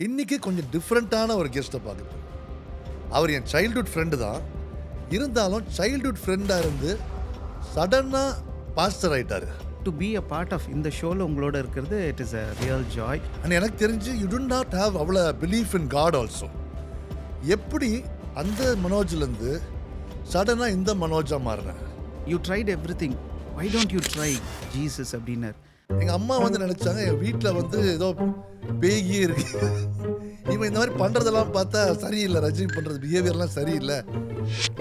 இன்றைக்கி கொஞ்சம் டிஃப்ரெண்ட்டான ஒரு கெஸ்ட்டை பார்க்குறேன். அவர் என் சைல்ட்ஹுட் ஃப்ரெண்டு தான். இருந்தாலும் சைல்ட்ஹுட் ஃப்ரெண்டாக இருந்து சடனாக பாஸ்டர் ஆகிட்டார். To be a part of இந்த ஷோவில் உங்களோட இருக்கிறது it is a real joy. And எனக்கு தெரிஞ்சு யூ டு நாட் ஹாவ் அவ்வளோ பிலீஃப் இன் காட் ஆல்சோ. எப்படி அந்த மனோஜ்லேருந்து சடனாக இந்த மனோஜாக மாறினேன்? You tried every thing, why don't you try Jesus அப்படின்னார். எங்கள் அம்மா வந்து நினச்சாங்க என் வீட்டில் வந்து ஏதோ பேகியே இருக்கு, இவன் இந்த மாதிரி பண்ணுறதெல்லாம் பார்த்தா சரியில்லை, ரஜினி பண்ணுறது பிஹேவியர்லாம் சரியில்லை.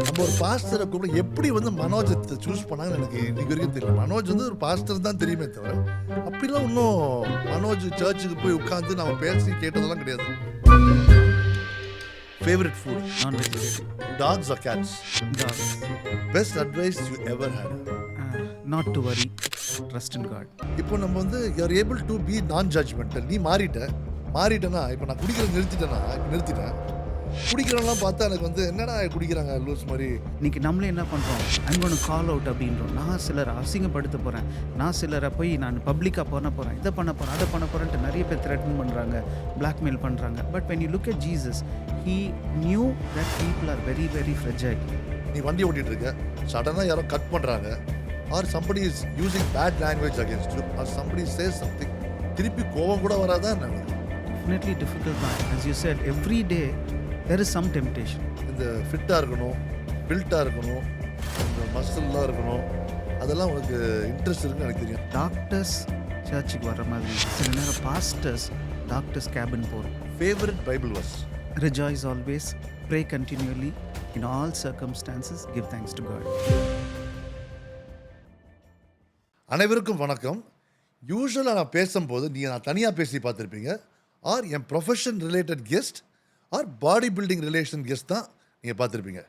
நம்ம ஒரு பாஸ்டரை கூப்பிட எப்படி வந்து மனோஜை சூஸ் பண்ணாங்கன்னு எனக்கு இன்னைக்கு வரைக்கும் தெரியல. மனோஜ் வந்து ஒரு பாஸ்டர் தான் தெரியுமே தவிர அப்படிலாம் இன்னும் மனோஜ் சர்ச்சுக்கு போய் உட்காந்து நம்ம பேசி கேட்டதெல்லாம் கிடையாது. Favourite food non-veg. Dogs or cats? Dogs. Best advice you ever had? Not to worry, trust in God. இப்போ நம்ம வந்து you are able to be non-judgemental. நீ மாறிட்டேன்னா இப்போ நான் குடிக்கிறத நிறுத்திட்டேன். குடிக்கிறவங்களாம் பார்த்தா எனக்கு வந்து என்னடா குடிக்கிறாங்க லூஸ் மாதிரி. இன்னைக்கு நம்மளே என்ன பண்ணுறோம், ஐம் கோன் கால் அவுட் அப்படின்றோம். நான் சிலரை அசிங்கப்படுத்த போகிறேன், நான் சிலரை போய் நான் பப்ளிக்காக பண்ண போகிறேன், இதை பண்ண போகிறேன், அதை பண்ண போகிறேன்ட்டு நிறைய பேர் த்ரெட்டன் பண்ணுறாங்க, பிளாக்மெயில் பண்ணுறாங்க. But when you look at Jesus, he knew that people are very very fragile. நீ வண்டி ஓட்டிட்டு இருக்க, சடனாக யாரோ கட் பண்ணுறாங்க, R somebody is using bad language against you, or somebody says something, திருப்பி கோபம் கூட வராதா? Definitely difficult man. As you said, every day there is some temptation. இந்த ஃபிட்டாக இருக்கணும், பில்ட்டாக இருக்கணும், இந்த மசில்லாம் இருக்கணும், அதெல்லாம் உனக்கு இன்ட்ரெஸ்ட் இருக்குன்னு எனக்கு தெரியும். டாக்டர்ஸ் சர்ச்சுக்கு வர்ற மாதிரி சில நேரம் பாஸ்டர்ஸ் டாக்டர்ஸ் கேபின் போகிறோம். Favourite Bible verse? Rejoice always, pray continually, in all circumstances give thanks to God. அனைவருக்கும் வணக்கம். யூஸ்வலாக நான் பேசும்போது நான் தனியாக பேசி பார்த்துருப்பீங்க, ஆர் என் profession related guest or body building relation guest தான் நீங்கள் பார்த்துருப்பீங்க.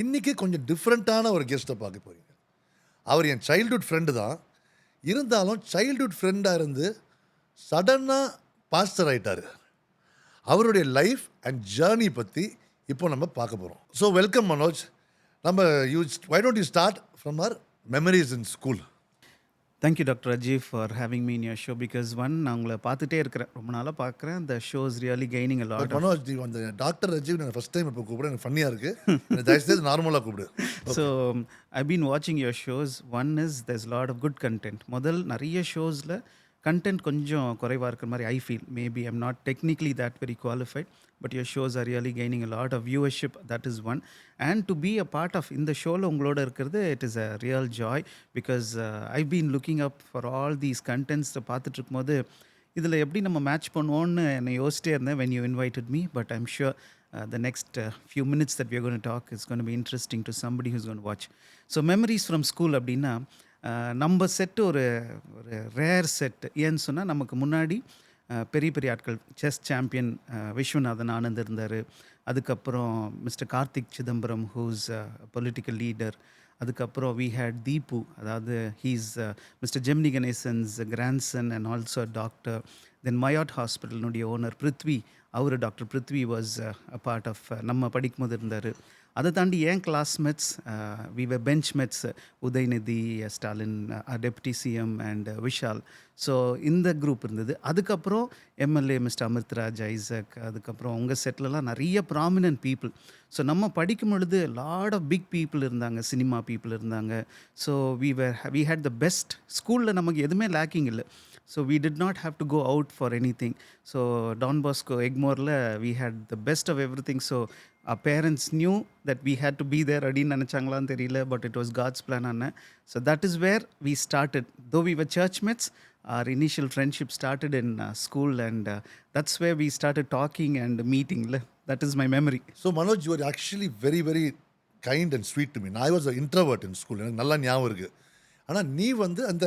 இன்றைக்கி கொஞ்சம் டிஃப்ரெண்ட்டான ஒரு கெஸ்ட்டை பார்க்க போகிறீங்க. அவர் என் சைல்ட்ஹுட் ஃப்ரெண்டு தான். இருந்தாலும் சைல்ட்ஹுட் ஃப்ரெண்டாக இருந்து சடனாக பாஸ்டர் ஆகிட்டார். அவருடைய லைஃப் அண்ட் ஜேர்னி பற்றி இப்போ நம்ம பார்க்க போகிறோம். So welcome Manoj. நம்ம why don't you start from our memories in school? Thank you Dr. Rajiv for having me in your show because one நான் உங்களை பார்த்துட்டே இருக்கிறேன், ரொம்ப நாளாக பார்க்குறேன். The show is really gaining a lot. Manoj G அந்த doctor Rajeev நான் ஃபர்ஸ்ட் டைம் இப்போ கூப்பிட எனக்கு ஃபன்னியாக இருக்குது. தயவுசெய்து நார்மலாக கூப்பிடு. So I've been watching your shows. One is there's a lot of good content. முதல் நிறைய ஷோஸில் கண்டென்ட் கொஞ்சம் குறைவாக இருக்கிற மாதிரி I feel. Maybe I'm not technically that very qualified, but your shows are really gaining a lot of viewership. That is one. And to be a part of இந்த ஷோவில் உங்களோட இருக்கிறது it is a real joy because I've been looking up for all these contents. பார்த்துட்டு இருக்கும்போது இதில் எப்படி நம்ம match பண்ணுவோன்னு என்னை யோசிச்சிட்டே இருந்தேன் when you invited me, but I'm sure the next few minutes that we are going to talk is going to be interesting to somebody who's going to watch. So memories from school அப்படின்னா நம்ம set ஒரு rare set. ஏன்னு சொன்னால் நமக்கு முன்னாடி பெரிய பெரிய ஆட்கள், செஸ் சாம்பியன் விஸ்வநாதன் ஆனந்த் இருந்தார். அதுக்கப்புறம் mister Karthik Chidambaram who's political leader. அதுக்கப்புறம் வி ஹேட் தீபு, அதாவது he's mister Gemini Ganesan's grandson and also doctor. Then MIOT ஹாஸ்பிட்டலினுடைய ஓனர் பிருத்வி, அவர் doctor Prithvi was a part of நம்ம படிக்கும்போது இருந்தார். அதை தாண்டி ஏன் classmates, we were bench mates, Udhayanidhi Stalin, deputy CM and Vishal. So இந்த குரூப் இருந்தது. அதுக்கப்புறம் எம்எல்ஏ மிஸ்டர் அமிர்த்ராஜ், ஐசக். அதுக்கப்புறம் உங்கள் செட்டிலலாம் நிறைய ப்ராமினன்ட் பீப்புள். ஸோ நம்ம படிக்கும் பொழுது லாட் ஆஃப் பிக் பீப்புள் இருந்தாங்க, சினிமா பீப்புள் இருந்தாங்க. So we had the best. ஸ்கூலில் நமக்கு எதுவுமே லேக்கிங் இல்லை. So we did not have to go out for anything. So Don Bosco, Egmore, we had the best of everything. So our parents knew that we had to be there. Adin nanachanglan theriyala, but it was God's plan anna. So that is where we started. Though we were church mates, our initial friendship started in school, and that's where we started talking and meeting. That is my memory. So Manoj, you were actually very very kind and sweet to me. I was an introvert in school. எனக்கு நல்லா ஞாபகம் இருக்குது. ஆனால் நீ வந்து அந்த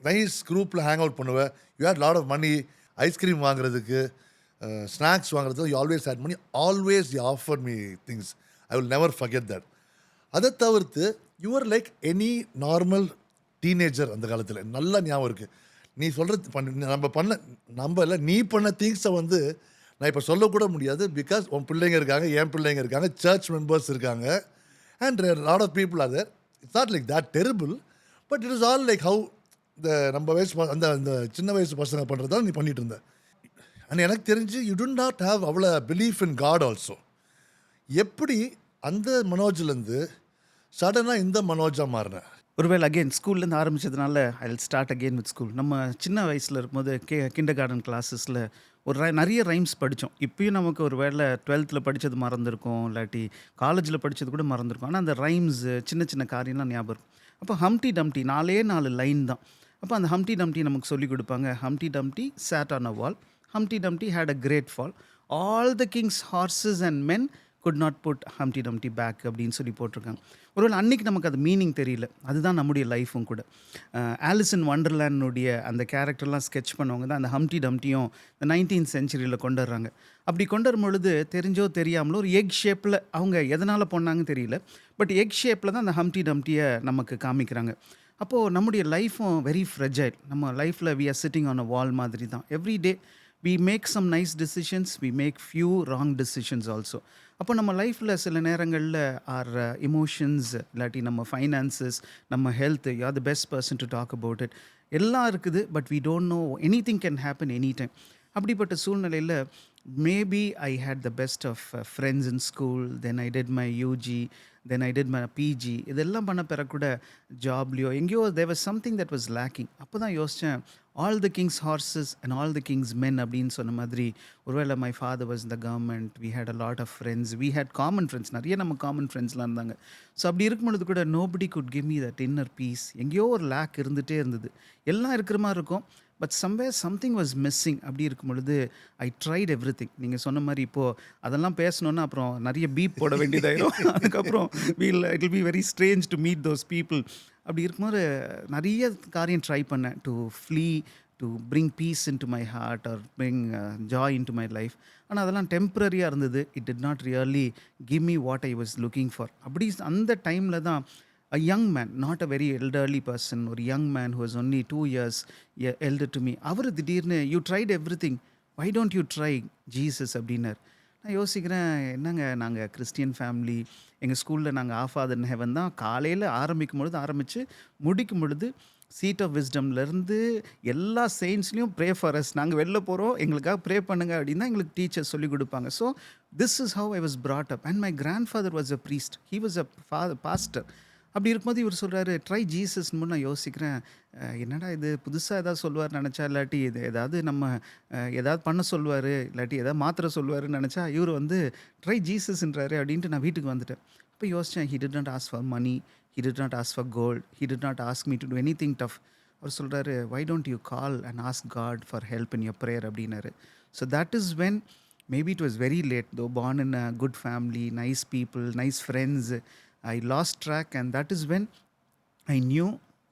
nice குரூப்பில் hang out பண்ணுவேன். You had lot of money. Ice cream வாங்குறதுக்கு, ஸ்நாக்ஸ் வாங்குறதுக்கு you always had money. Always you offer me things. I will never forget that. அதை தவிர்த்து you're like any normal teenager அந்த காலத்தில். நல்லா ஞாபகம் இருக்குது. நீ சொல்கிறது நம்ம இல்லை, நீ பண்ண திங்ஸை வந்து நான் இப்போ சொல்லக்கூட முடியாது. பிகாஸ் உன் பிள்ளைங்க இருக்காங்க, என் பிள்ளைங்க இருக்காங்க, சர்ச் மெம்பர்ஸ் இருக்காங்க, and lot of people are there. It's not like that terrible, but it is all like how இந்த நம்ம வயசு அந்த சின்ன வயசு பசங்க பண்ணுறதால நீ பண்ணிட்டு இருந்த. அண்ட் எனக்கு தெரிஞ்சு யூ டு நாட் ஹாவ் அவ்வளோ பிலீஃப் இன் காட் ஆல்சோ. எப்படி அந்த மனோஜ்லேருந்து சடனாக இந்த மனோஜாக மாறினேன்? ஒருவேளை அகெயின் ஸ்கூல்லேருந்து ஆரம்பிச்சதுனால I will start again with school. நம்ம சின்ன வயசில் இருக்கும்போது கிண்டர் கார்டன் கிளாஸஸில் நிறைய ரைம்ஸ் படித்தோம். இப்பயும் நமக்கு ஒரு வேளை 12th படித்தது மறந்துருக்கும், இல்லாட்டி காலேஜில் படித்தது கூட மறந்துருக்கும். ஆனால் அந்த ரைம்ஸு சின்ன சின்ன காரியம்லாம் ஞாபகம் இருக்கும். அப்போ ஹம்டி டம்டி 4 லைன் தான். அப்போ அந்த ஹம்டி டம்டி நமக்கு சொல்லிக் கொடுப்பாங்க. Humpty Dumpty sat on a wall, Humpty Dumpty had a great fall, all the king's horses and men could not put Humpty Dumpty back அப்படின்னு சொல்லி போட்டிருக்காங்க. ஒருவேளை அன்றைக்கி நமக்கு அது மீனிங் தெரியல. அதுதான் நம்முடைய லைஃப்பும் கூட. ஆலிஸ் இன் வண்டர்லேண்டுடைய அந்த கேரக்டர்லாம் ஸ்கெட்ச் பண்ணவங்க தான் அந்த ஹம்டி டம்டியும் இந்த 19th centuryயில் கொண்டு வர்றாங்க. அப்படி கொண்டு வரும் பொழுது தெரிஞ்சோ தெரியாமலோ ஒரு எக் ஷேப்பில் அவங்க எதனால் பண்ணாங்கன்னு தெரியல, பட் எக் ஷேப்பில் தான் அந்த ஹம்டி டம்டியை நமக்கு காமிக்கிறாங்க. அப்போது நம்முடைய லைஃப்பும் வெரி ஃப்ரெஜைல். நம்ம லைஃப்பில் we are sitting on a wall மாதிரி தான். Every day we make some nice decisions, we make few wrong decisions also. அப்போ நம்ம லைஃப்பில் சில நேரங்களில் ஆர் எமோஷன்ஸ், இல்லாட்டி நம்ம ஃபைனான்சஸ், நம்ம health, you are the best person to talk about it, எல்லாம் இருக்குது. But we don't know, anything can happen any time. அப்படிப்பட்ட சூழ்நிலையில் maybe I had the best of friends in school, then I did my UG, then I did my PG. இதெல்லாம் பண்ண பிறகு கூட ஜாப்லேயோ எங்கேயோ there was something that was lacking. அப்போ தான் யோசித்தேன், all the king's horses and all the king's மென் அப்படின்னு சொன்ன மாதிரி ஒருவேளை மை ஃபாதர் வாஸ் இந்த government, we had a lot of friends, we had common friends, நிறைய நம்ம காமன் ஃப்ரெண்ட்ஸ்லாம் இருந்தாங்க. ஸோ அப்படி இருக்கும் பொழுது கூட nobody good give me that inner piece. எங்கேயோ ஒரு லேக் இருந்துகிட்டே இருந்தது. எல்லாம் இருக்கிற மாதிரி இருக்கும், but somewhere something was missing. அப்படி இருக்கும் பொழுது ஐ ட்ரைட் எவ்ரி திங். நீங்கள் சொன்ன மாதிரி இப்போது அதெல்லாம் பேசணுன்னா அப்புறம் நிறைய பீப் போட வேண்டியதாயிரும். அதுக்கப்புறம் it will be very strange to meet those people. அப்படி இருக்கும்போது நிறைய காரியம் ட்ரை பண்ணேன் to flea, to bring peace into my heart or bring joy into my life. ஆனால் அதெல்லாம் டெம்ப்ரரியாக இருந்தது. It did not really give me what I was looking for. அப்படி அந்த டைமில் தான் a young man, not a very elderly person, ஒரு young man who was only 2 years elder to me, அவர் திடீர்னு you tried every thing, why don't you try Jesus அப்படின்னார். நான் யோசிக்கிறேன், என்னங்க நாங்கள் கிறிஸ்டியன் ஃபேமிலி, எங்கள் ஸ்கூலில் நாங்கள் ஆஃப் ஃபாதர் இன் ஹெவன் தான் காலையில் ஆரம்பித்து முடிக்கும் பொழுது சீட் ஆஃப் விஸ்டம்லேருந்து எல்லா செயின்ஸ்லையும் ப்ரே ஃபார் அஸ், நாங்கள் வெளில போகிறோம் எங்களுக்காக ப்ரே பண்ணுங்க அப்படின்னு தான் எங்களுக்கு டீச்சர்ஸ் சொல்லிக் கொடுப்பாங்க. So this is how I was brought up and my grandfather was a priest, he was a pastor. அப்படி இருக்கும்போது இவர் சொல்கிறாரு ட்ரை ஜீசஸ்னு. நான் யோசிக்கிறேன், என்னடா இது புதுசாக எதாவது சொல்லுவார் நினச்சா, இல்லாட்டி இது ஏதாவது நம்ம ஏதாவது பண்ண சொல்லுவார், இல்லாட்டி ஏதாவது மாத்திரை சொல்லுவார்னு நினச்சா, இவர் வந்து ட்ரை ஜீசஸ்ன்றாரு அப்படின்ட்டு நான் வீட்டுக்கு வந்துட்டேன். அப்போ யோசித்தேன், he did not ask for money, he did not ask for gold, he did not ask me to do anything tough. அவர் சொல்கிறாரு, why don't you call and ask God for help in your prayer அப்படின்னாரு. So that is when, maybe it was very late though, born in a good family, nice people, nice friends, I lost track, and that is when I knew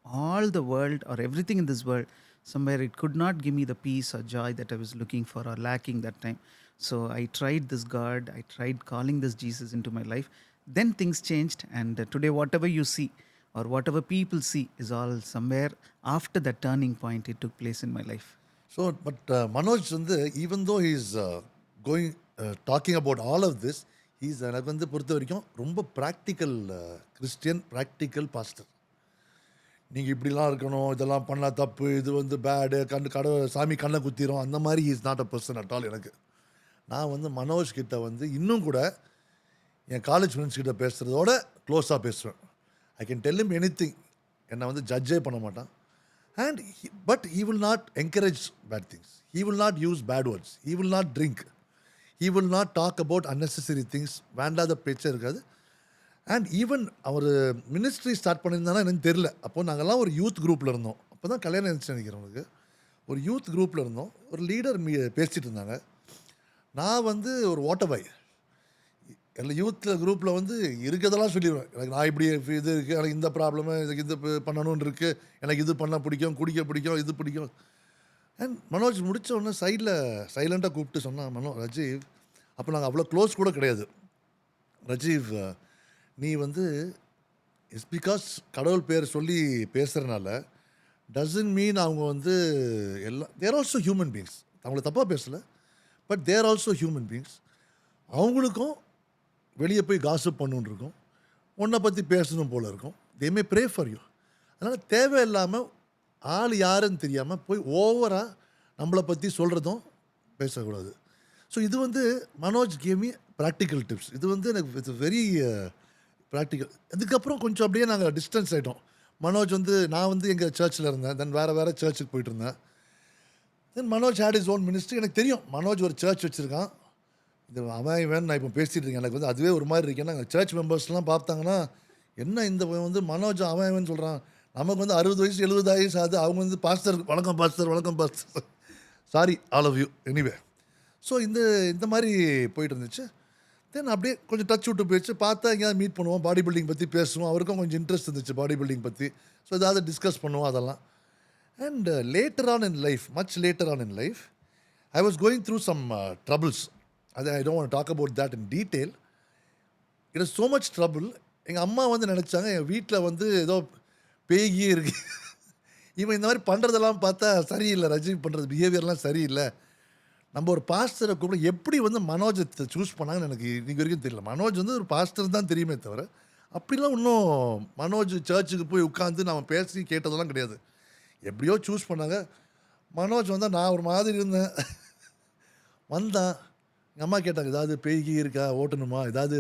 all the world or everything in this world, somewhere it could not give me the peace or joy that I was looking for or lacking that time. So I tried this God, I tried calling this Jesus into my life. Then things changed, and today whatever you see or whatever people see is all somewhere after that turning point it took place in my life. So but Manoj வந்து even though he is going talking about all of this, எனக்கு வந்து பொறுத்த வரைக்கும் ரொம்ப practical Christian, practical pastor. நீங்கள் இப்படிலாம் இருக்கணும், இதெல்லாம் பண்ணால் தப்பு, இது வந்து பேடு, சாமி கண்ணை குத்திரும், அந்த மாதிரி is not a person at all. எனக்கு நான் வந்து மனோஜ் கிட்ட வந்து இன்னும் கூட என் காலேஜ் ஃப்ரெண்ட்ஸ் கிட்ட பேசுகிறதோட க்ளோஸாக பேசுவேன். I can tell him anything. என்னை வந்து ஜட்ஜே பண்ண மாட்டான். And but he will not encourage bad things, he will not use bad words, he will not drink, he will not talk about unnecessary things. வேண்டாத பேச்சே இருக்காது. அண்ட் ஈவன் அவர் ministry start பண்ணியிருந்தானா எனக்கு தெரில. அப்போது நாங்கள்லாம் ஒரு யூத் குரூப்பில் இருந்தோம். அப்போ தான் கல்யாணம் இருந்துச்சு நினைக்கிறேன் அவனுக்கு. ஒரு யூத் குரூப்பில் இருந்தோம். ஒரு லீடர் பேசிகிட்டு இருந்தாங்க. நான் வந்து ஒரு ஓட்டபாய். எல்லாம் யூத்தில் குரூப்பில் வந்து இருக்கிறதெல்லாம் சொல்லிடுவேன். எனக்கு நான் இப்படி இது இருக்குது, எனக்கு இந்த ப்ராப்ளமு, எனக்கு இது பண்ணணும்னு இருக்குது, எனக்கு இது பண்ண பிடிக்கும், குடிக்க பிடிக்கும், இது பிடிக்கும். அண்ட் மனோஜ் முடித்த உடனே சைலண்ட்டாக கூப்பிட்டு சொன்னான், ரஜீவ், அப்போ நாங்கள் அவ்வளோ க்ளோஸ் கூட கிடையாது. ரஜீவ், நீ வந்து இட்ஸ் பிகாஸ் கடவுள் பேர் சொல்லி பேசுகிறனால டசன்ட் மீன் அவங்க வந்து எல்லாம் தேர் ஆல்சோ ஹியூமன் பீயிங்ஸ். அவங்கள தப்பாக பேசலை, but they're also human beings. அவங்களுக்கும் வெளியே போய் காசிப் பண்ணணுன்னு இருக்கும், உன்னை பற்றி பேசணும் போல் இருக்கும். தே மே ப்ரே ஃபார் யூ. அதனால் தேவையில்லாமல் ஆள் யாருன்னு தெரியாமல் போய் ஓவராக நம்மளை பற்றி சொல்கிறதும் பேசக்கூடாது. ஸோ இது வந்து Manoj gave me practical tips. இது வந்து எனக்கு இட்ஸ் வெரி ப்ராக்டிக்கல். அதுக்கப்புறம் கொஞ்சம் அப்படியே நாங்கள் டிஸ்டன்ஸ் ஆகிட்டோம். மனோஜ் வந்து நான் வந்து எங்கள் சர்ச்சில் இருந்தேன். தென் வேறு வேறு சர்ச்சுக்கு போயிட்டு இருந்தேன். Then Manoj had his own ministry. எனக்கு தெரியும் மனோஜ் ஒரு சர்ச் வச்சுருக்கான். இது அவன் இவன் நான் இப்போ பேசிகிட்டு இருக்கேன். எனக்கு வந்து அதுவே ஒரு மாதிரி இருக்கு. ஏன்னா சர்ச் மெம்பர்ஸ்லாம் பார்த்தாங்கன்னா என்ன இந்த வந்து மனோஜ் அவன் இவன் சொல்கிறான். நமக்கு வந்து 60 வயசு 70 வயசு ஆகுது. அவங்க வந்து பாஸ்டர் வணக்கம் பாஸ்டர் வணக்கம் pastor sorry all of you anyway. So இந்த இந்த மாதிரி போயிட்டு இருந்துச்சு. தென் அப்படியே கொஞ்சம் டச் விட்டு போயிடுச்சு. பார்த்தா எங்கேயாவது மீட் பண்ணுவோம், பாடி பில்டிங் பற்றி பேசுவோம். அவருக்கும் கொஞ்சம் இன்ட்ரெஸ்ட் இருந்துச்சு பாடி பில்டிங் பற்றி. ஸோ ஏதாவது டிஸ்கஸ் பண்ணுவோம் அதெல்லாம். And later on in life, much later on in life, I was going through some troubles. அது I don't want talk about that in detail. It is so much trouble. எங்கள் அம்மா வந்து நினச்சாங்க என் வீட்டில் வந்து ஏதோ பேயே இருக்கு. இவன் இந்த மாதிரி பண்ணுறதெல்லாம் பார்த்தா சரியில்லை, ரஜினி பண்ணுறது பிஹேவியர்லாம் சரியில்லை. நம்ம ஒரு பாஸ்டரை கூப்பிட எப்படி வந்து மனோஜை சூஸ் பண்ணாங்கன்னு எனக்கு இன்னைக்கு வரைக்கும் தெரியல. மனோஜ் வந்து ஒரு பாஸ்டர் தான் தெரியுமே தவிர அப்படிலாம் இன்னும் மனோஜ் சர்ச்சுக்கு போய் உட்காந்து நம்ம பேசி கேட்டதெல்லாம் கிடையாது. எப்படியோ சூஸ் பண்ணாங்க. மனோஜ் வந்தால் நான் ஒரு மாதிரி இருந்தேன். வந்தான். எங்கள் அம்மா கேட்டாங்க ஏதாவது பேய்கி இருக்கா, ஓட்டணுமா, ஏதாவது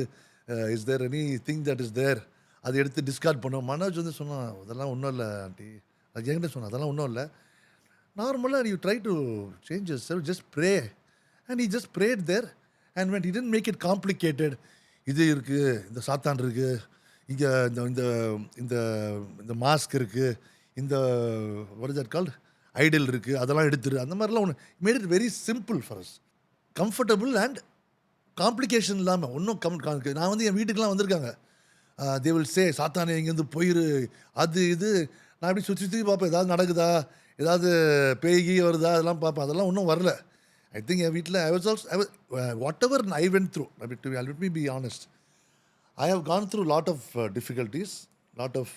is there anything that is there, அதை எடுத்து டிஸ்கார்ட் பண்ணுவோம். மனோஜ் வந்து சொன்னான் அதெல்லாம் ஒன்றும் இல்லை ஆண்டி. அது என்கிட்ட சொன்னான் அதெல்லாம் ஒன்றும் இல்லை. நார்மலாக you try to change yourself, just pray. And he just prayed there and when he didn't make it complicated. இது இருக்குது, இந்த சாத்தான் இருக்குது, இங்கே இந்த இந்த இந்த இந்த மாஸ்க் இருக்குது, இந்த what is that called Idol இருக்குது, அதெல்லாம் எடுத்துரு, அந்த மாதிரிலாம் ஒன்று made it very simple for us. Comfortable and complication இல்லாமல் ஒன்றும் நான் வந்து என் வீட்டுக்கெலாம் வந்திருக்காங்க. தே வில் சே சாத்தானே இங்கேருந்து போயிரு, அது இது. நான் அப்படி சுற்றி சுற்றி பார்ப்பேன் ஏதாவது நடக்குதா, ஏதாவது பேய்கி வருதா, அதெல்லாம் பார்ப்பேன். அதெல்லாம் ஒன்றும் வரல. ஐ திங்க் என் வீட்டில் ஐ was also what ever I went through, let me be honest, I have gone through a lot of difficulties, lot of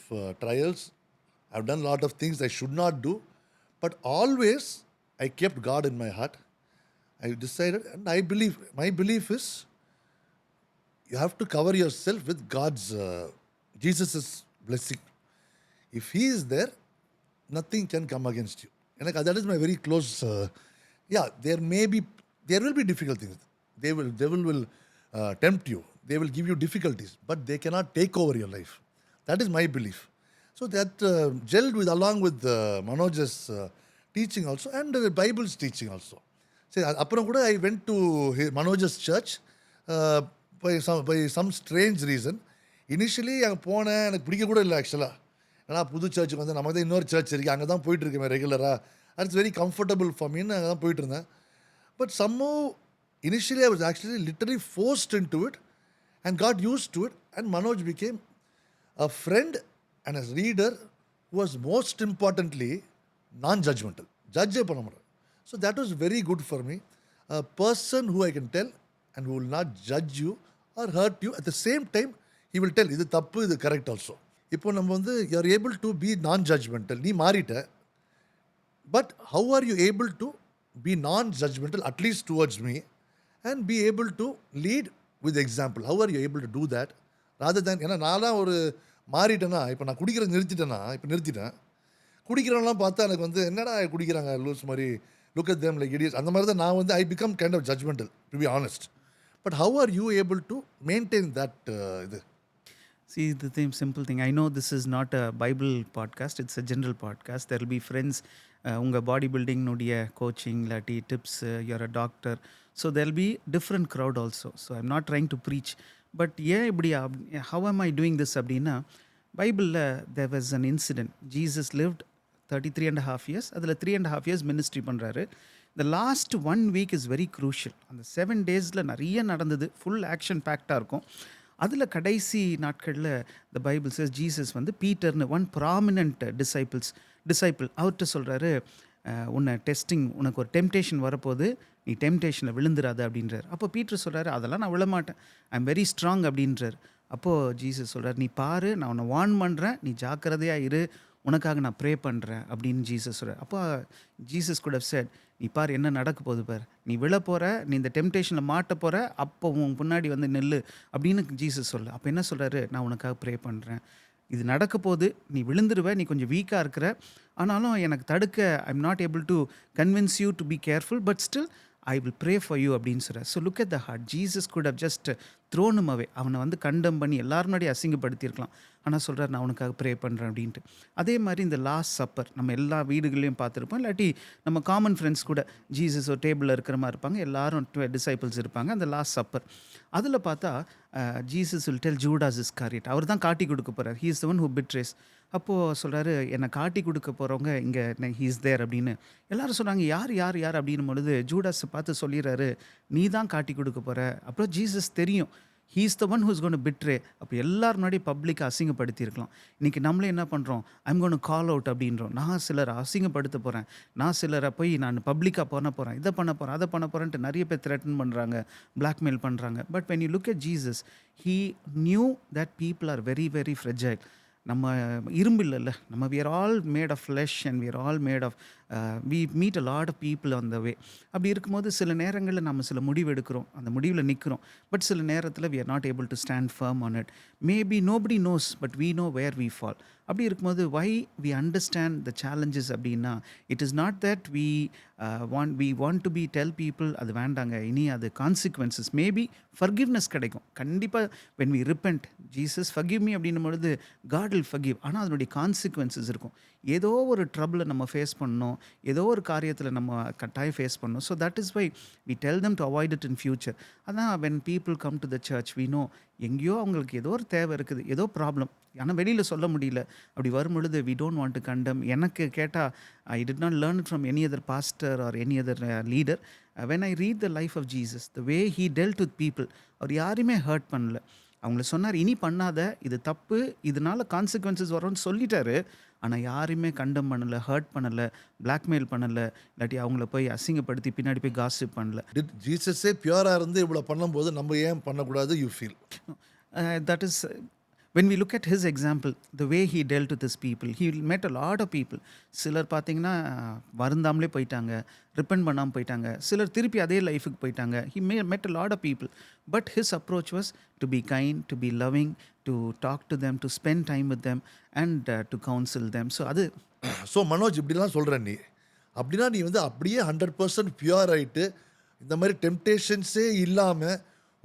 trials. I have done a lot of things I should not do, but always I kept God in my heart. I decided, and I believe, my belief is, you have to cover yourself with God's, Jesus' blessing. If He is there, nothing can come against you. And that is my very close, yeah, there will be difficult things. Devil will tempt you. They will give you difficulties, but they cannot take over your life. That is my belief. So that gelled with along with Manoj's teaching also and the Bible's teaching also. So அப்புறம் கூட I went to Manoj's church by some strange reason. Initially அங்கே போனேன், எனக்கு பிடிக்க கூட இல்லை ஆக்சுவலாக. ஏன்னா புது சர்ச்சுக்கு வந்து நமக்கு தான் இன்னொரு சர்ச் இருக்குது, அங்கே தான் போயிட்டு இருக்கேன் ரெகுலராக. இட்ஸ் வெரி கம்ஃபர்டபுள் ஃபார் மீன்னு அங்கே தான் போயிட்டு இருந்தேன். But somehow initially I was actually literally forced into it and got used to it, and Manoj became a friend and a reader who was most importantly non-judgemental. Judge பண்ண மாட்டார். So that was very good for me. A person who I can tell and who will not judge you or hurt you. At the same time, he will tell இது தப்பு, இது correct also. இப்போ நம்ம வந்து you are able to be non-judgemental. நீ மாறிட்ட. But how are you able to be non-judgemental, at least towards me, and be able to lead with example? How are you able to do that? Rather than, ஏன்னா நான்லாம் ஒரு மாறிட்டேன்னா, இப்போ நான் குடிக்கிறத நிறுத்திட்டேன்னா, இப்போ நிறுத்திட்டேன். குடிக்கிறவங்களாம் பார்த்தா எனக்கு வந்து என்னடா குடிக்கிறாங்க லூஸ் மாதிரி, look at them like idiots, அந்த மாதிரி தான் நான் வந்து I become kind of judgmental, to be honest. But how are you able to maintain that இது? See, the simple thing. I know this is not a Bible podcast. It's a general podcast. There will be friends. உங்கள் body பில்டிங்னுடைய coaching இல்லாட்டி tips, you're a doctor. So there will be different crowd also. So I'm not trying to preach. But ஏன் இப்படி how am I doing this அப்படின்னா, பைபிளில் there was an incident. Jesus lived 33.5 years. அதில் 3.5 years ministry பண்ணுறாரு. இந்த last 1 week is very crucial. அந்த 7 days நிறைய நடந்தது, ஃபுல் ஆக்ஷன் பேக்டாக இருக்கும். அதில் கடைசி நாட்களில் த பைபிள் சேஸ் ஜீசஸ் வந்து பீட்டர்னு ஒன் ப்ராமினன்ட் டிசைபிள் அவர்கிட்ட சொல்கிறாரு, உன்னை டெஸ்டிங், உனக்கு ஒரு டெம்டேஷன் வரப்போது, நீ டெம்டேஷனில் விழுந்துடாத அப்படின்றார். அப்போ பீட்டர் சொல்கிறாரு, அதெல்லாம் நான் விழமாட்டேன், ஐ எம் வெரி ஸ்ட்ராங் அப்படின்றார். அப்போது ஜீசஸ் சொல்கிறார், நீ பாரு, நான் உன்னை வார்ன் பண்ணுறேன், நீ ஜாக்கிரதையாக இரு, உனக்காக நான் ப்ரே பண்ணுறேன் அப்படின்னு ஜீசஸ் சொல்கிறார். அப்போ ஜீசஸ் குட் ஹவ் செட், நீ பார் என்ன நடக்க போகுது பார், நீ விழ போகிற, நீ இந்த டெம்டேஷனில் மாட்ட போகிற, அப்போ உன் முன்னாடி வந்து நெல்லு அப்படின்னு ஜீசஸ் சொல்ல. அப்போ என்ன சொல்கிறாரு, நான் உனக்காக ப்ரே பண்ணுறேன், இது நடக்க போது, நீ விழுந்துருவ, நீ கொஞ்சம் வீக்காக இருக்கிற, ஆனாலும் எனக்கு தடுக்க I am not able to convince you to be careful, but still I will pray for you அப்படின்னு சொல்கிறார். So look at the heart. Jesus could have just thrown him away. அவனை வந்து கண்டம் பண்ணி எல்லாரும் முன்னாடி அசிங்கப்படுத்தியிருக்கலாம். ஆனால் சொல்கிறார், நான் உனக்காக ப்ரே பண்ணுறேன் அப்படின்ட்டு. அதே மாதிரி இந்த லாஸ்ட் சப்பர் நம்ம எல்லா வீடுகள்லையும் பார்த்துருப்போம். இல்லாட்டி நம்ம காமன் ஃப்ரெண்ட்ஸ் கூட ஜீசஸ் ஒரு டேபிளில் இருக்கிற மாதிரி இருப்பாங்க, எல்லாரும் டிசைபிள்ஸ் இருப்பாங்க. அந்த லாஸ்ட் சப்பர் அதில் பார்த்தா Jesus will tell Judas Iscariot, அவர் தான் காட்டி கொடுக்க போகிறார். He is the one who betrays. அப்போது சொல்கிறாரு, என்னை காட்டி கொடுக்க போகிறவங்க இங்கே ஹீ இஸ் தேர் அப்படின்னு. எல்லாரும் சொன்னாங்க, யார் யார் யார் அப்படின்னும் பொழுது ஜூடாஸை பார்த்து சொல்லிடுறாரு, நீ தான் காட்டி கொடுக்க போகிற. அப்புறம் ஜீசஸ் தெரியும், he is the one who is gonna betray. அப்போ எல்லாரும் முன்னாடி பப்ளிக்காக அசிங்கப்படுத்தியிருக்கலாம். இன்றைக்கி நம்மளே என்ன பண்ணுறோம், ஐம் கோன் கால் அவுட் அப்படின்றோம். நான் சிலரை அசிங்கப்படுத்த போகிறேன், நான் சிலரை போய் நான் பப்ளிக்காக பண்ண போகிறேன், இதை பண்ண போகிறேன், அதை பண்ண போகிறேன்ட்டு நிறைய பேர் த்ரெட்டன் பண்ணுறாங்க, பிளாக்மெயில் பண்ணுறாங்க. But when you look at Jesus, he knew that people are very very fragile. நம்ம இரும்பு இல்லைல்ல, நம்ம we are all made of flesh and we are all made of we meet a lot of people on the way. அப்படி இருக்கும்போது சில நேரங்களில் நம்ம சில முடிவு எடுக்கிறோம், அந்த முடிவில் நிற்கிறோம். பட் சில நேரத்தில் we are not able to stand firm on it. Maybe nobody knows, but we know where we fall. அப்படி இருக்கும்போது why we understand the challenges அப்படின்னா, it is not that we want to be tell people அது வேண்டாங்க, இனி அது consequences, maybe forgiveness கிடைக்கும் கண்டிப்பாக. when we repent, Jesus forgive me அப்படின்னும் பொழுது God will forgive. ஆனால் அதனுடைய consequences இருக்கும். ஏதோ ஒரு ட்ரபிளை நம்ம ஃபேஸ் பண்ணணும், ஏதோ ஒரு காரியத்தில் நம்ம கட்டாயம் ஃபேஸ் பண்ணணும். So that is why we tell them to avoid it in future. அதான் when people come to the church, we know எங்கேயோ அவங்களுக்கு ஏதோ ஒரு தேவை இருக்குது, ஏதோ ப்ராப்ளம், ஆனால் வெளியில் சொல்ல முடியல. அப்படி வரும்பொழுது we don't want to condemn. எனக்கு கேட்டால் I did not learn it from any other pastor or any other leader. When I read the life of Jesus, the way he dealt with people, அவர் யாரையுமே hurt பண்ணல. அவங்கள சொன்னார், இனி பண்ணாத, இது தப்பு, இதனால கான்சிக்வன்சஸ் வரும்னு சொல்லிட்டாரு. ஆனால் யாரையுமே கண்டம் பண்ணலை, ஹர்ட் பண்ணலை, பிளாக்மெயில் பண்ணலை, இல்லாட்டி அவங்கள போய் அசிங்கப்படுத்தி பின்னாடி போய் காசிப் பண்ணல. ஜீசஸே பியூராக இருந்து இவ்வளோ பண்ணும்போது நம்ம ஏன் பண்ணக்கூடாது, you feel? That is when we look at his example, the way he dealt with his people, he met a lot of people. சிலர் பார்த்தீங்கன்னா வருந்தாமலே போயிட்டாங்க, ரிப்பெண்ட் பண்ணாமல் போயிட்டாங்க. சிலர் திருப்பி அதே லைஃபுக்கு போயிட்டாங்க. he met a lot of people, but his approach was to be kind, to be loving, to talk to them, to spend time with them and to counsel them. So அது so Manoj இப்படிலாம் சொல்கிற நீ, அப்படின்னா நீ வந்து அப்படியே 100% pure ஆகிட்டு இந்த மாதிரி டெம்டேஷன்ஸே இல்லாமல்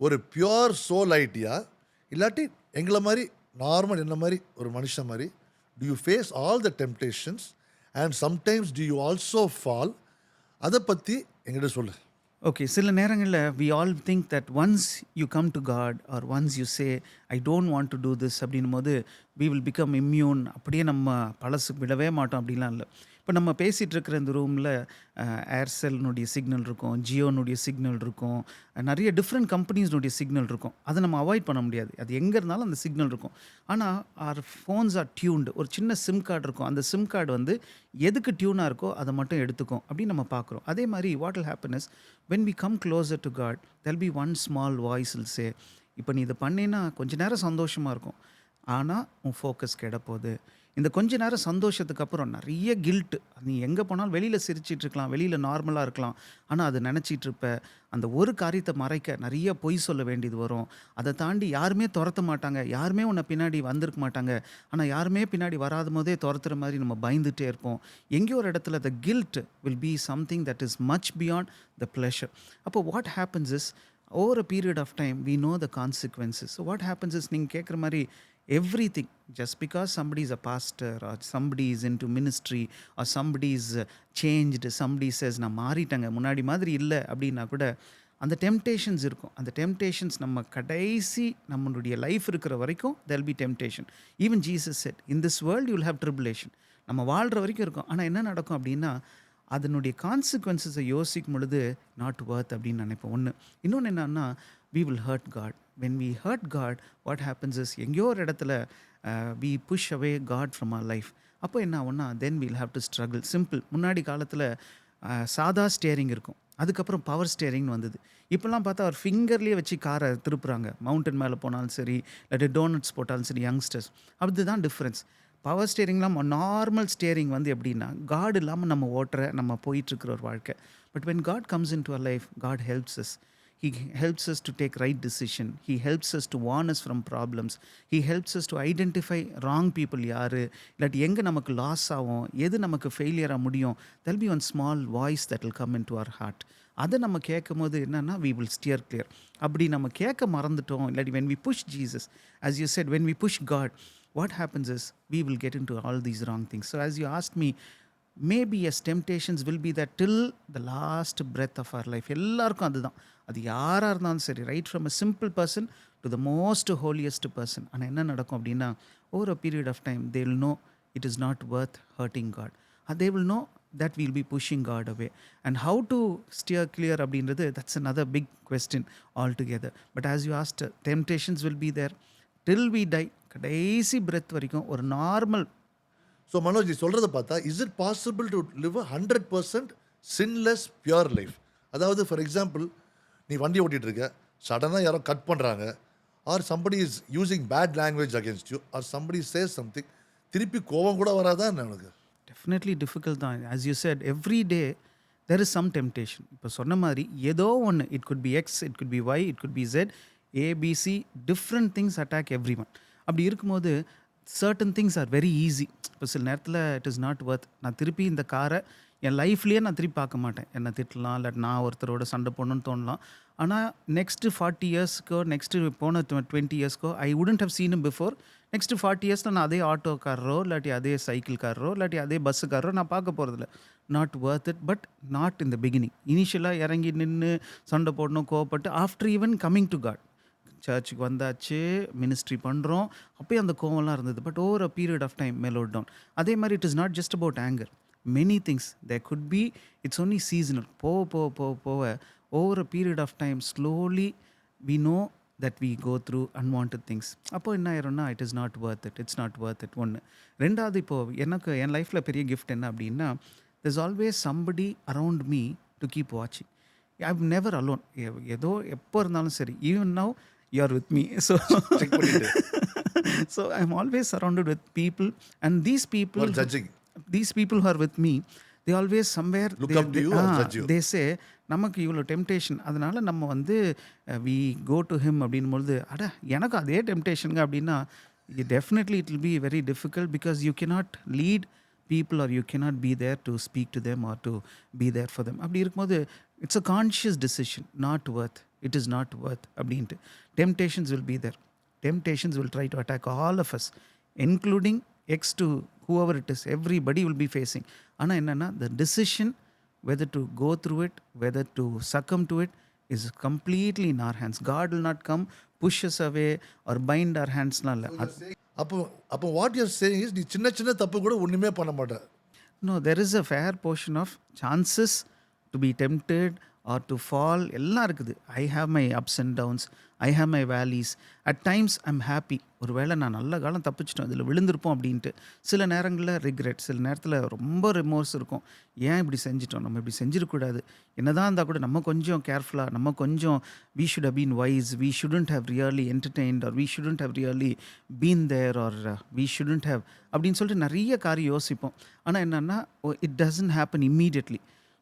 ஒரு பியூர் சோல் ஆகிட்டியா, இல்லாட்டி எங்களை மாதிரி நார்மல் என்ன மாதிரி ஒரு மனுஷன் மாதிரி do you face all the temptations and sometimes do you also fall? அதை பற்றி எங்கிட்ட சொல்லு. ஓகே, சில நேரங்களில் we all think that once you come to God or once you say I don't want to do this அப்படின்னும் போது we will become immune, அப்படியே நம்ம பழசு விடவே மாட்டோம் அப்படிலாம் இல்லை. இப்போ நம்ம பேசிகிட்டு இருக்கிற இந்த ரூமில் ஏர்செல்னுடைய சிக்னல் இருக்கும், ஜியோனுடைய சிக்னல் இருக்கும், நிறைய டிஃப்ரெண்ட் கம்பெனிஸ்னுடைய சிக்னல் இருக்கும். அதை நம்ம அவாய்ட் பண்ண முடியாது, அது எங்கே இருந்தாலும் அந்த சிக்னல் இருக்கும். ஆனால் our phones are tuned. ஒரு சின்ன சிம் கார்டு இருக்கும், அந்த சிம் கார்டு வந்து எதுக்கு டியூனாக இருக்கோ அதை மட்டும் எடுத்துக்கும் அப்படின்னு நம்ம பார்க்குறோம். அதே மாதிரி what will happen is when we come closer to God, there'll be one small voice will say, இப்போ நீ இதை பண்ணினா கொஞ்ச நேரம் சந்தோஷமாக இருக்கும், ஆனால் உன் ஃபோக்கஸ் கெட போகுது. இந்த கொஞ்ச நேரம் சந்தோஷத்துக்கு அப்புறம் நிறைய கில்ட்டு, நீ எங்கே போனாலும் வெளியில் சிரிச்சிட்டு இருக்கலாம், வெளியில் நார்மலாக இருக்கலாம், ஆனால் அதை நினச்சிட்டு இருப்ப. அந்த ஒரு காரியத்தை மறைக்க நிறைய பொய் சொல்ல வேண்டியது வரும். அதை தாண்டி யாருமே துரத்த மாட்டாங்க, யாருமே உன்னை பின்னாடி வந்திருக்க மாட்டாங்க, ஆனால் யாருமே பின்னாடி வராத போதே துரத்துற மாதிரி நம்ம பயந்துகிட்டே இருப்போம். எங்கேயோ ஒரு இடத்துல the guilt will be something that is much beyond the pleasure. அப்போ what happens is over a period of time we know the consequences. So what happens is நீங்கள் கேட்குற மாதிரி everything, just because somebody is a pastor or somebody is into ministry or somebody is changed, somebody says நான் மாறிட்டேங்க, முன்னாடி மாதிரி இல்லை அப்படின்னா கூட அந்த டெம்டேஷன்ஸ் இருக்கும். அந்த டெம்டேஷன்ஸ் நம்ம கடைசி நம்மளுடைய லைஃப் இருக்கிற வரைக்கும் there will be temptation. Even Jesus said, in this world you will have tribulation. நம்ம வாழ்கிற வரைக்கும் இருக்கும். ஆனால் என்ன நடக்கும் அப்படின்னா அதனுடைய கான்சிக்வன்சஸை யோசிக்கும் பொழுது நாட் வர்த் அப்படின்னு நினைப்போம். இன்னொன்று என்னன்னா we will hurt God. When we hurt God, what happens is எங்கேயோ ஒரு இடத்துல we push away God from our life. அப்போ என்ன ஆகும்னா then we'll have to struggle. Simple, முன்னாடி காலத்தில் சாதா ஸ்டேரிங் இருக்கும், அதுக்கப்புறம் பவர் ஸ்டேரிங்னு வந்தது. இப்போல்லாம் பார்த்தா அவர் ஃபிங்கர்லேயே வச்சு காரை திருப்புறாங்க. மவுண்டன் மேலே போனாலும் சரி, இல்லாட்டி டோனட்ஸ் போட்டாலும் சரி, யங்ஸ்டர்ஸ். அதுதான் டிஃப்ரென்ஸ். பவர் ஸ்டேரிங்லாம் நார்மல் ஸ்டேரிங் வந்து எப்படின்னா காட் இல்லாமல் நம்ம ஓட்டுற நம்ம போயிட்டுருக்கிற ஒரு வாழ்க்கை. But when God comes into our life, God helps us. He helps us to take right decision. He helps us to warn us from problems. He helps us to identify wrong people யாரு, இல்லாட்டி எங்கே நமக்கு loss ஆகும், எது நமக்கு ஃபெயிலியராக முடியும். there'll be one small voice that will come into our heart. அதை நம்ம கேட்கும்போது என்னன்னா we will steer clear. அப்படி நம்ம கேட்க மறந்துட்டோம், இல்லாட்டி when we push Jesus, as you said, when we push God, what happens is we will get into all these wrong things. So as you asked me, maybe yes, temptations will be that till the last breath of our life. எல்லாருக்கும் அதுதான். அது யாராக இருந்தாலும் சரி, right from a simple person to the most holiest person. ஆனால் என்ன நடக்கும் அப்படின்னா, over a period of time they will know it is not worth hurting God. they will know that we'll be pushing God away. And how to steer clear அப்படின்றது, that's another big question altogether. But as you asked, temptations will be there till we die. கடைசி breath வரைக்கும் ஒரு normal. So Manoj, நீ சொல்கிறத பார்த்தா, is it possible to live a 100% sinless pure life? அதாவது for example, நீ வண்டி ஓட்டிகிட்டு இருக்க, சடனாக யாரோ கட் பண்ணுறாங்க, or somebody is using bad language against you, or somebody says something, திருப்பி கோவம் கூட வராதா எனக்கு? டெஃபினெட்லி டிஃபிகல்ட் தான். As you said, every day there is some temptation. இப்போ சொன்ன மாதிரி ஏதோ ஒன்று, it could B X, it could be Y, it could be zed, A B C, different things attack everyone. அப்படி இருக்கும்போது certain things are very easy. இப்போ சில நேரத்தில் இட் இஸ் நாட் வர்த். நான் திருப்பி இந்த காரை என் லைஃப்லேயே நான் திருப்பி பார்க்க மாட்டேன். என்னை திட்டலாம், இல்லை நான் ஒருத்தரோட சண்டை போடணும்னு தோணலாம். ஆனால் நெக்ஸ்ட்டு 40 இயர்ஸ்க்கோ, நெக்ஸ்ட்டு போன 20 இயர்ஸ்க்கோ I wouldn't have seen before. Next 40 இயர்ஸில் நான் அதே ஆட்டோக்காரரோ, இல்லாட்டி அதே சைக்கிள்காரரோ, இல்லாட்டி அதே பஸ்ஸுக்காரரோ நான் பார்க்க போகிறதில்ல. Not worth it. But not in the beginning. இனிஷியலாக இறங்கி நின்று சண்டை போடணும், கோவப்பட்டு, after even coming to God, சர்ச்சுக்கு வந்தாச்சு, மினிஸ்ட்ரி பண்ணுறோம், அப்போயே அந்த கோவம்லாம் இருந்தது. But over a period of time mellowed down. அதே மாதிரி it is not just about anger. Many things there could be, it's only seasonal. போக போக போக போக over a period of time slowly we know that we go through unwanted things. அப்போ என்ன ஆயிரும்னா, it is not worth it, it's not worth it. ஒன்று. ரெண்டாவது, இப்போது எனக்கு என் லைஃப்பில் பெரிய கிஃப்ட் என்ன அப்படின்னா, there's always somebody around me to keep watching. I'm never alone. ஏதோ எப்போ இருந்தாலும் சரி, even now you are with me. So check பண்ணிட்டு so I'm always surrounded with people, and these people judging who are with me, they always somewhere Look up to you or judge you. they say நமக்கு இவ்வளோ temptation, அதனால நம்ம வந்து we go to him அப்படின்பொழுது, அட எனக்கு அதே டெம்டேஷனுங்க அப்படின்னா, definitely it will be very difficult, because you cannot lead people, or you cannot be there to speak to them or to be there for them. அப்படி இருக்கும்போது it's a conscious decision, not worth. It is not worth அப்படின்ட்டு. Temptations will be there. Temptations will try to attack all of us, including X to whoever it is. Everybody will be facing. ஆனால் என்னென்னா, the decision whether to go through it, whether to succumb to it, is completely in our hands. God will not come push us away or bind our handsலாம் இல்லை. அப்போ what you are saying is, நீ சின்ன சின்ன தப்பு கூட ஒன்றுமே பண்ண மாட்டேன். No, there is a fair portion of chances to be tempted or to fall. எல்லாம் இருக்குது. I have my ups and downs. I have my valleys. At times I'm happy. ஒரு வேளை நான் நல்ல காலம் தப்பிச்சிட்டோம், இதில் விழுந்திருப்போம் அப்படின்ட்டு. சில நேரங்களில் ரிக்ரெட், சில நேரத்தில் ரொம்ப ரிமோர்ஸ் இருக்கும். ஏன் இப்படி செஞ்சிட்டோம், நம்ம இப்படி செஞ்சிடக்கூடாது. என்னதான் இருந்தால் கூட நம்ம கொஞ்சம் கேர்ஃபுல்லாக, நம்ம கொஞ்சம் we should have been wise, we shouldn't have really entertained, or we shouldn't have really been there, or we shouldn't have அப்படின்னு சொல்லிட்டு நிறைய காரியம் யோசிப்போம். ஆனால் என்னென்னா, it doesn't happen immediately.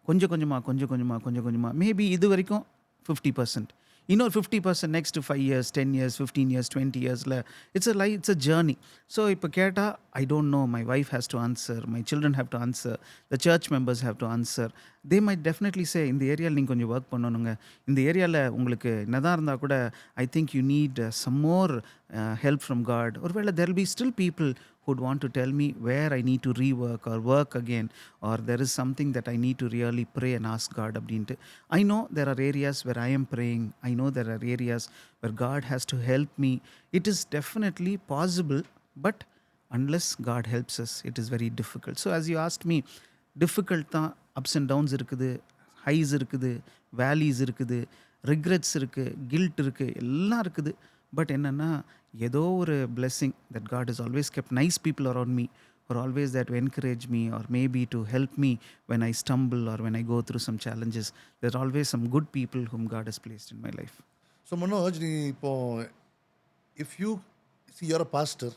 கொஞ்சம் கொஞ்சமாக மேபி இது வரைக்கும் 50%, இன்னொரு 50% நெக்ஸ்ட் 5 years, 10 years, 15 years, 20 yearsல இட்ஸ் அ ஜேர்னி. ஸோ இப்போ கேட்டால், I don't know, my wife has to answer, my children have to answer, the church members have to answer. They might definitely say, இந்த ஏரியாவில் நீங்கள் கொஞ்சம் work பண்ணணுங்க, இந்த ஏரியாவில் உங்களுக்கு என்னதான் இருந்தால் கூட I think you need some more help from God. ஒருவேளை there will be still people who would want to tell me where I need to rework or work again, or there is something that I need to really pray and ask God அப்படின்ட்டு. I know there are areas where I am praying. I know there are areas where God has to help me. It is definitely possible, but unless God helps us, it is very difficult. So as you asked me, difficult தான். ups and downs இருக்குது, highs இருக்குது, valleys இருக்குது, regrets இருக்குது, guilt இருக்குது, எல்லாம் இருக்குது. But என்னென்னா, ஏதோ ஒரு blessing that God has always kept nice people around me, or always that to encourage me, or maybe to help me when I stumble or when I go through some challenges. There are always some good people whom God has placed in my life. So Manoj, நீ இப்போ if you see you're a pastor,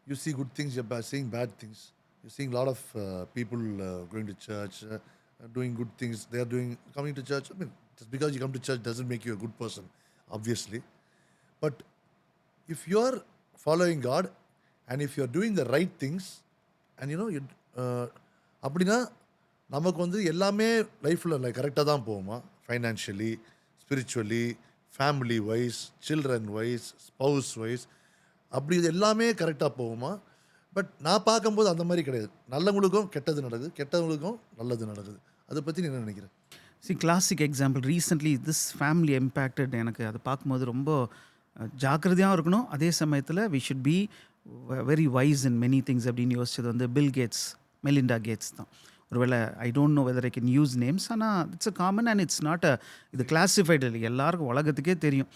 you see good things, you're seeing bad things, you're seeing a lot of people going to church, doing good things. They are coming to church. I mean, just because you come to church doesn't make you a good person, obviously. But if you're following God, and if you're doing the right things, and you know, அப்படின்னா நமக்கு வந்து எல்லாமே லைஃப்பில் கரெக்டாக தான் போகுமா, financially, spiritually, family wise, children wise, spouse wise, அப்படி இது எல்லாமே கரெக்டாக போகுமா? பட் நான் பார்க்கும்போது அந்த மாதிரி கிடையாது. நல்லவங்களுக்கும் கெட்டது நடக்குது, கெட்டவங்களுக்கும் நல்லது நடக்குது. அதை பற்றி நீ என்ன நினைக்கிற? Classic example recently this family impacted. எனக்கு அதை பார்க்கும்போது ரொம்ப ஜாக்கிரதையாகவும் இருக்கணும், அதே சமயத்தில் we should be very wise in many things அப்படின்னு யோசிச்சது வந்து பில் கேட்ஸ், மெலிண்டா கேட்ஸ் தான். ஒருவேளை I don't know whether I can use names, ஆனால் it's a common and it's not a இது கிளாசிஃபைடு இல்லை, எல்லாருக்கும் உலகத்துக்கே தெரியும்.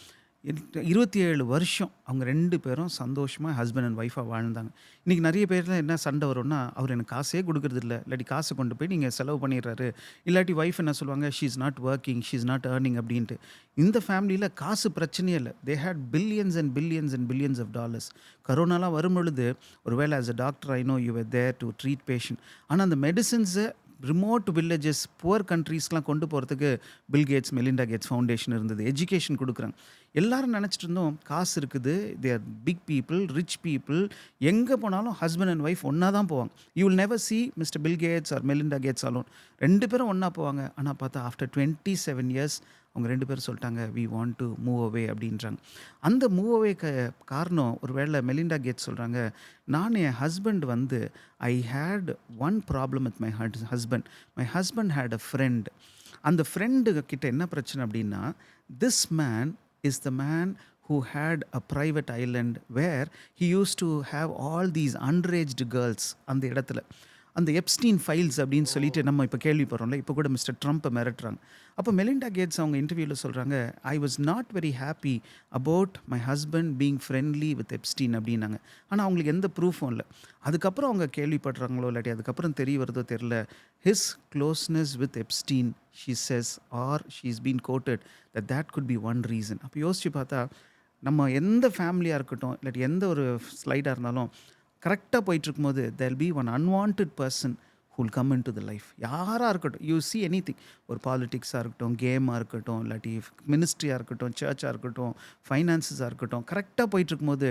27 வருஷம் அவங்க 2 பேரும் சந்தோஷமாக ஹஸ்பண்ட் அண்ட் ஒய்ஃபாக வாழ்ந்தாங்க. இன்றைக்கி நிறைய பேரில் என்ன சண்டை வரும்னா, அவர் எனக்கு காசே கொடுக்குறது இல்லை, இல்லாட்டி காசை கொண்டு போய் நீங்கள் செலவு பண்ணிடுறாரு, இல்லாட்டி ஒய்ஃப் என்ன சொல்லுவாங்க, she is not working, she is not earning அப்படின்ட்டு. இந்த ஃபேமிலியில் காசு பிரச்சனையே இல்லை. They had billions and billions and billions of dollars. கரோனாலாம் வரும் பொழுது ஒருவேளை as a doctor I know you were there to treat patient. ஆனால் அந்த மெடிசின்ஸை ரிமோட் வில்லேஜஸ், புவர் கண்ட்ரீஸ்லாம் கொண்டு போகிறதுக்கு Bill Gates, Melinda Gates foundation இருந்தது. எஜுகேஷன் கொடுக்குறாங்க. எல்லாரும் நினச்சிட்டு இருந்தோம் காசு இருக்குது, they are big people, rich people, எங்கே போனாலும் ஹஸ்பண்ட் அண்ட் ஒய்ஃப் ஒன்றா தான் போவாங்க. You will never see mister Bill Gates or Melinda Gates alone. 2 பேரும் ஒன்றா போவாங்க. ஆனால் பார்த்தா ஆஃப்டர் 27 இயர்ஸ் அவங்க 2 பேரும் சொல்லிட்டாங்க we want to move away அப்படின்றாங்க. அந்த மூவ் அவே காரணம் ஒருவேளை மெலிண்டா கேட்ஸ் சொல்கிறாங்க, நான் என் ஹஸ்பண்ட் வந்து I had one problem with my husband had a friend. அந்த ஃப்ரெண்டு கிட்ட என்ன பிரச்சனை அப்படின்னா, this man is the man who had a private island where he used to have all these underaged girls அந்த இடத்துல. அந்த Epstein files அப்படின்னு சொல்லிட்டு நம்ம இப்போ கேள்விப்படுறோம்ல, இப்போ கூட மிஸ்டர் ட்ரம்ப்பை மிரட்டுறாங்க. அப்போ மெலிண்டா கேட்ஸ் அவங்க இன்டர்வியூவில் சொல்கிறாங்க, I was not very happy about my husband being friendly with Epstein அப்படின்னாங்க. ஆனால் அவங்களுக்கு எந்த ப்ரூஃபும் இல்லை. அதுக்கப்புறம் அவங்க கேள்விப்படுறாங்களோ இல்லாட்டி அதுக்கப்புறம் தெரிய வருதோ தெரில, his closeness with Epstein she says or she is been quoted that could be one reason. அப்போ யோசிச்சு பார்த்தா நம்ம எந்த ஃபேமிலியாக இருக்கட்டும் இல்லாட்டி எந்த ஒரு ஸ்லைடாக இருந்தாலும் கரெக்டாக போயிட்டுருக்கும்போது there will be one unwanted person who will come into the life. யாராக இருக்கட்டும், யூ see anything, ஒரு பாலிட்டிக்ஸாக இருக்கட்டும், கேமாக இருக்கட்டும், இல்லாட்டி மினிஸ்ட்ரியாக இருக்கட்டும், சர்ச்சாக இருக்கட்டும், ஃபைனான்ஸஸாக இருக்கட்டும், கரெக்டாக போயிட்டுருக்கும்போது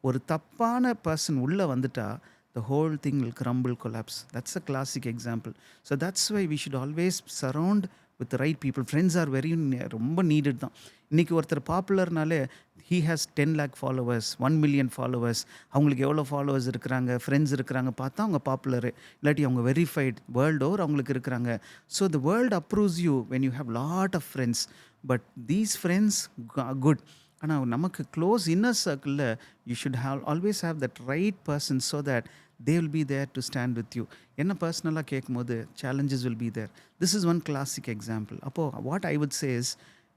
ஒரு தப்பான பர்சன் உள்ளே வந்துட்டா the whole thing will crumble, collapse. That's a classic example. So that's why we should always surround with the right people. Friends are very ரொம்ப நீடட் தான். இன்றைக்கி ஒருத்தர் பாப்புலர்னாலே he has 10 lakh followers, 1 million followers, அவங்களுக்கு எவ்வளோ followers இருக்கிறாங்க, friends இருக்கிறாங்க, பார்த்தா அவங்க பாப்புலரு, இல்லாட்டி அவங்க வெரிஃபைட் வேர்ல்டு ஓவர் அவங்களுக்கு இருக்கிறாங்க. So the world approves you when you have lot of friends, but these friends are good. ஆனால் நமக்கு க்ளோஸ் இன்னர் சர்க்கிளில் you should always have that right person so that they will be there to stand with you. என்ன பர்சனலாக கேட்கும்போது challenges will be there. This is one classic example. அப்போது what I would say is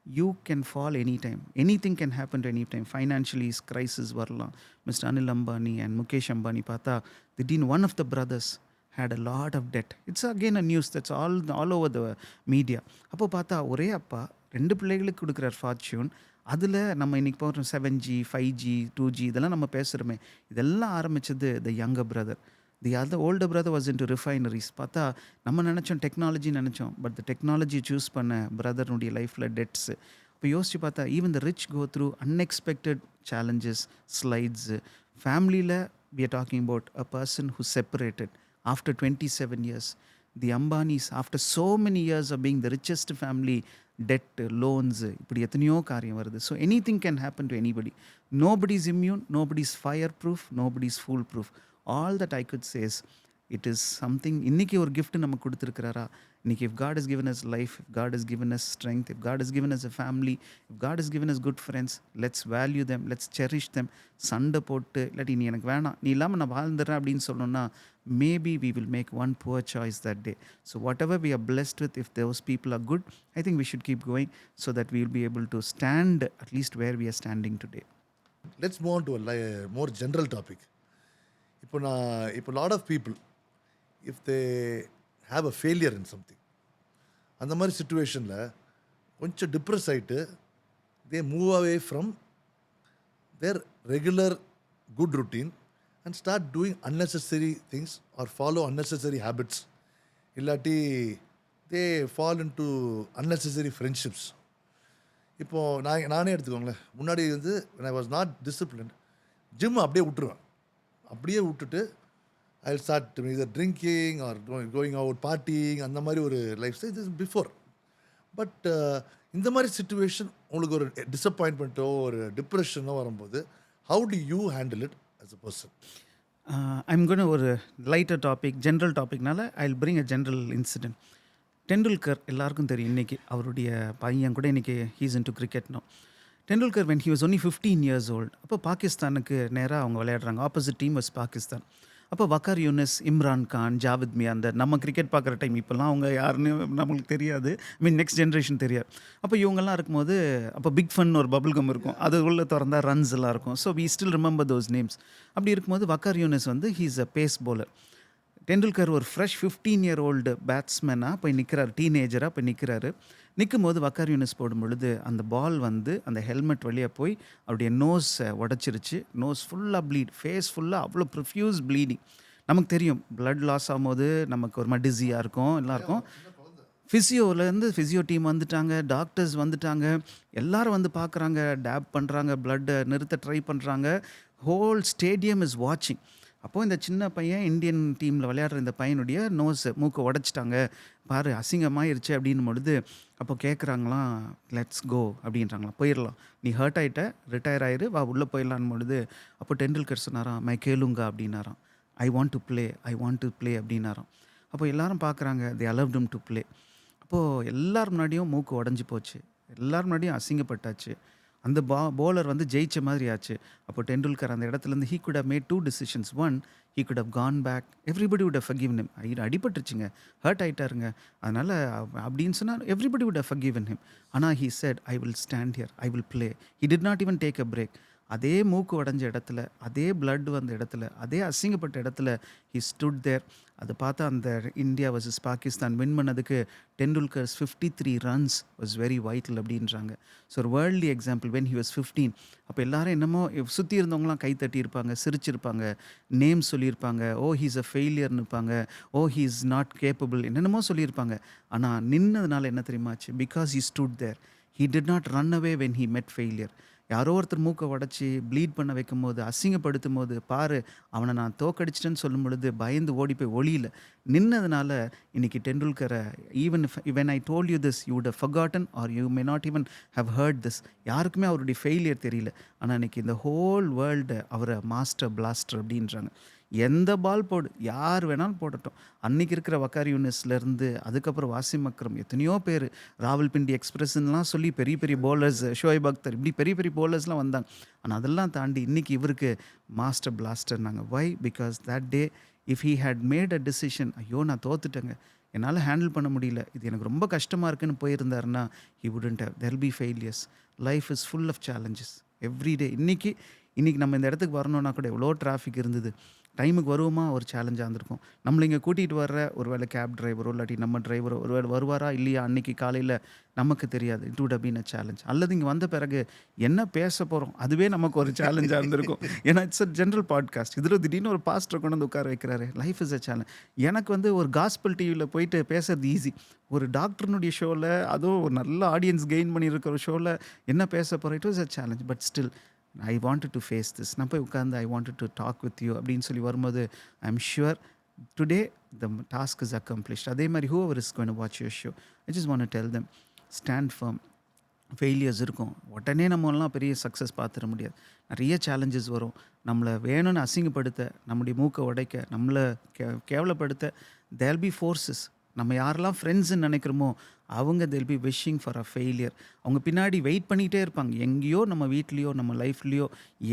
you can fall any time, any thing can happen to any time. Financially crisis வரலாம். Mister Anil Ambani and Mukesh Ambani பார்த்தா திடீர்னு one of the brothers had a lot of debt. It's again a news that's all over the media. அப்போ பார்த்தா ஒரே அப்பா 2 பிள்ளைகளுக்கு கொடுக்குறார் fortune. அதில் நம்ம இன்றைக்கி போகிறோம் 7G 5G 2G இதெல்லாம் நம்ம பேசுகிறோமே, இதெல்லாம் ஆரம்பித்தது the younger brother. The other older brother was into refineries. பார்த்தா நம்ம நினச்சோம் டெக்னாலஜி நினச்சோம், பட் த டெக்னாலஜி சூஸ் பண்ண பிரதர்னுடைய லைஃப்பில் டெட்ஸு. இப்போ யோசிச்சு பார்த்தா even the rich go through unexpected challenges, ஸ்லைட்ஸு. ஃபேமிலியில் we are talking about a person who separated after 27 years. The Ambanis, after so many years of being the richest family, debt, loans, இப்படி எத்தனையோ காரியம் வருது. So any thing can happen to anybody. Nobody is immune, nobody is fireproof, nobody is foolproof. All that I could says it is something. இன்றைக்கி ஒரு gift நமக்கு கொடுத்துருக்கிறாரா? இன்றைக்கி if God is given us life, if God is given us strength, if God is given us a family, if God is given us good friends, let's value them, let's cherish them. சண்டை போட்டு இல்லாட்டி நீ எனக்கு வேணாம், நீ இல்லாமல் நான் வாழ்ந்துடுறேன் அப்படின்னு சொல்லணும்னா maybe we will make one poor choice that day. So whatever we are blessed with, if those people are good, I think we should keep going so that we will be able to stand at least where we are standing today. Let's move on to a more general topic. இப்போ lot of people, if they have a failure in something, அந்த மாதிரி சிச்சுவேஷனில் கொஞ்சம் depress ஆகிட்டு they move away from their regular good routine and start doing unnecessary things or follow unnecessary habits. இல்லாட்டி they fall into unnecessary friendships. இப்போது நானே எடுத்துக்கோங்களேன், முன்னாடி when I was not disciplined, gym அப்படியே விட்டுருவேன். அப்படியே விட்டுட்டு I start either drinking or going out partying அந்த மாதிரி ஒரு life style is before. But இந்த மாதிரி சுச்சுவேஷன் உங்களுக்கு ஒரு டிசப்பாயின்மெண்ட்டோ ஒரு டிப்ரெஷனோ வரும்போது how do you handle it as a person? I'm gonna ஒரு லைட்டர் டாபிக், ஜென்ரல் டாபிக்னால I will bring a general incident. Tendulkar எல்லாருக்கும் தெரியும். இன்றைக்கி அவருடைய பையன் கூட இன்றைக்கி he's into cricket no. Tendulkar when he was only 15 years old, அப்போ பாகிஸ்தானுக்கு நேராக அவங்க விளையாடுறாங்க. Opposite team was Pakistan. அப்போ வக்கார் யூனிஸ், இம்ரான் கான், ஜாவித் மியா, அந்த நம்ம கிரிக்கெட் பார்க்குற டைம், இப்போல்லாம் அவங்க யாருன்னு நம்மளுக்கு தெரியாது. ஐ மீன் நெக்ஸ்ட் ஜென்ரேஷன் தெரியாது. அப்போ இவங்கெல்லாம் இருக்கும்போது அப்போ பிக் ஃபன் ஒரு பபுள் கம் இருக்கும், அது உள்ளே திறந்தா ரன்ஸ் எல்லாம் இருக்கும். So we still remember those names. அப்படி இருக்கும்போது வக்கார் யூனிஸ் வந்து he's a pace bowler. Tendulkar ஒரு ஃப்ரெஷ் 15-year-old பேட்ஸ்மேனாக போய் நிற்கிறார், டீனேஜராக போய் நிற்கிறாரு. நிற்கும் போது வக்கார் யூனிஸ் போடும் பொழுது அந்த பால் வந்து அந்த ஹெல்மெட் வழியாக போய் அவருடைய நோஸை உடச்சிருச்சு. நோஸ் ஃபுல்லாக ப்ளீட், ஃபேஸ் ஃபுல்லாக அவ்வளோ ப்ரொஃப்யூஸ் ப்ளீடிங். நமக்கு தெரியும் பிளட் லாஸ் ஆகும்போது நமக்கு ஒரு மாதிரி டிஸியாக இருக்கும், எல்லாம் இருக்கும். ஃபிசியோலேருந்து ஃபிசியோ டீம் வந்துட்டாங்க, டாக்டர்ஸ் வந்துட்டாங்க, எல்லாரும் வந்து பார்க்குறாங்க, டேப் பண்ணுறாங்க, பிளட்டை நிறுத்த ட்ரை பண்ணுறாங்க. ஹோல் ஸ்டேடியம் இஸ் வாட்சிங். அப்போது இந்த சின்ன பையன் இந்தியன் டீமில் விளையாடுற இந்த பையனுடைய நோஸை மூக்கை உடச்சிட்டாங்க, பாரு அசிங்கமாயிருச்சு அப்படின்னும் பொழுது அப்போ கேட்குறாங்களாம், லெட்ஸ் கோ அப்படின்றாங்களாம், போயிடலாம், நீ ஹர்ட் ஆகிட்ட, ரிட்டையர் ஆயிரு, வா உள்ளே போயிடலான்னு பொழுது அப்போ டெண்டுல்கர் சொன்னாராம், மை கேளுங்க அப்படின்னாராம். ஐ வாண்ட் டு ப்ளே அப்படின்னாராம். அப்போ எல்லாரும் பார்க்குறாங்க, தே allowed him டு ப்ளே. அப்போது எல்லார் முன்னாடியும் மூக்கு உடஞ்சி போச்சு, எல்லார் முன்னாடியும் அசிங்கப்பட்டாச்சு. அந்த bowler வந்து ஜெயிச்ச மாதிரி ஆச்சு. அப்போ டெண்டுல்கர் அந்த இடத்துலேருந்து he could have made two decisions. One, he could have gone back. Everybody would have forgiven him. அடிபட்டுருச்சுங்க, ஹர்ட் ஆகிட்டாருங்க, அதனால் அப்படின்னு சொன்னால் everybody would have forgiven him. ஆனால் he said, I will stand here, I will play. He did not even take a break. அதே மூக்கு உடஞ்ச இடத்துல, அதே blood வந்த இடத்துல, அதே அசிங்கப்பட்ட இடத்துல he stood there. அதை பார்த்தா அந்த இந்தியா vs பாகிஸ்தான் வின் பண்ணதுக்கு டெண்டுல்கர்ஸ் 53 runs was very vital அப்படின்றாங்க. ஸோ ஒரு worldly example, when he was 15, அப்போ எல்லாரும் என்னமோ சுற்றி இருந்தவங்களாம் கை தட்டியிருப்பாங்க, சிரிச்சிருப்பாங்க, நேம் சொல்லியிருப்பாங்க, ஓ ஹீஸ் அ ஃபெயிலியர்னு இருப்பாங்க, oh he is not capable, என்னென்னமோ சொல்லியிருப்பாங்க. ஆனால் நின்னதுனால என்ன தெரியுமாச்சு? Because he stood there. He did not run away when he met failure. யாரோ ஒருத்தர் மூக்கை உடச்சி ப்ளீட் பண்ண வைக்கும் போது, அசிங்கப்படுத்தும் போது, பாரு அவனை நான் தோக்கடிச்சிட்டேன்னு சொல்லும் பொழுது பயந்து ஓடி போய் ஒளியில் நின்னதுனால இன்னைக்கு டெண்டுல்கரை, even when I told you this you would have forgotten or you may not even have heard this. யாருக்குமே அவருடைய ஃபெயிலியர் தெரியல. ஆனால் இன்னைக்கு இந்த ஹோல் வேர்ல்டு அவரை மாஸ்டர் பிளாஸ்டர் அப்படின்றாங்க. எந்த பால் போடு, யார் வேணாலும் போடட்டும். அன்றைக்கி இருக்கிற வக்கார் யூனிஸ்லேருந்து அதுக்கப்புறம் வாசிம் அக்ரம், எத்தனையோ பேர், ராவல்பிண்டி எக்ஸ்பிரஸ்லாம் சொல்லி பெரிய பெரிய bowlers, ஷோயப் அக்தர், இப்படி பெரிய பெரிய bowlersலாம் வந்தாங்க. ஆனால் அதெல்லாம் தாண்டி இன்றைக்கி இவருக்கு மாஸ்டர் பிளாஸ்டர்னாங்க. Why? Because that day if he had made a decision, ஐயோ நான் தோத்துட்டேங்க, என்னால் ஹேண்டில் பண்ண முடியல, இது எனக்கு ரொம்ப கஷ்டமாக இருக்குன்னு போயிருந்தாருன்னா he wouldn't have. There will be failures. Life is full of challenges every day. இன்றைக்கி நம்ம இந்த இடத்துக்கு வரணுன்னா கூட எவ்வளோ டிராஃபிக் இருந்தது, டைமுக்கு வருவோமா ஒரு சேலஞ்சாக இருந்திருக்கும். நம்மளை இங்கே கூட்டிகிட்டு வர்ற ஒரு வேளை கேப் டிரைவரோ இல்லாட்டி நம்ம டிரைவரோ ஒரு வேளை வருவாரா இல்லையா அன்றைக்கி காலையில் நமக்கு தெரியாது. It would have been a challenge. அல்லது இங்கே வந்த பிறகு என்ன பேச போகிறோம் அதுவே நமக்கு ஒரு சேலஞ்சாக இருந்திருக்கும். ஏன்னா இட்ஸ் அ ஜென்ரல் பாட்காஸ்ட். இதில் திடீர்னு ஒரு பாஸ்டரை கொண்டு வந்து உட்கார வைக்கிறாரு. Life is a challenge. எனக்கு வந்து ஒரு காஸ்பல் டிவியில் போயிட்டு பேசுறது ஈஸி. ஒரு டாக்டர்னுடைய ஷோவில், அதுவும் ஒரு நல்ல ஆடியன்ஸ் கெயின் பண்ணியிருக்கிற ஒரு ஷோவில் என்ன பேச போகிறோம், it was a challenge. But still I wanted to face this. நான் போய் உட்காந்து I wanted to talk with you அப்படின்னு சொல்லி வரும்போது I am sure today the task is accomplished. அதே மாதிரி whoever is going to watch your show, I just want to tell them, stand firm. Failures இருக்கும், உடனே நம்மளாம் பெரிய சக்ஸஸ் பார்த்துட முடியாது. நிறைய சேலஞ்சஸ் வரும். நம்மளை வேணும்னு அசிங்கப்படுத்த, நம்முடைய மூக்கை உடைக்க, நம்மளை கேவலப்படுத்த there will be forces. நம்ம யாரெல்லாம் ஃப்ரெண்ட்ஸுன்னு நினைக்கிறோமோ அவங்க they'll be wishing for a failure. அவங்க பின்னாடி வெயிட் பண்ணிகிட்டே இருப்பாங்க. எங்கேயோ நம்ம வீட்லேயோ நம்ம லைஃப்லேயோ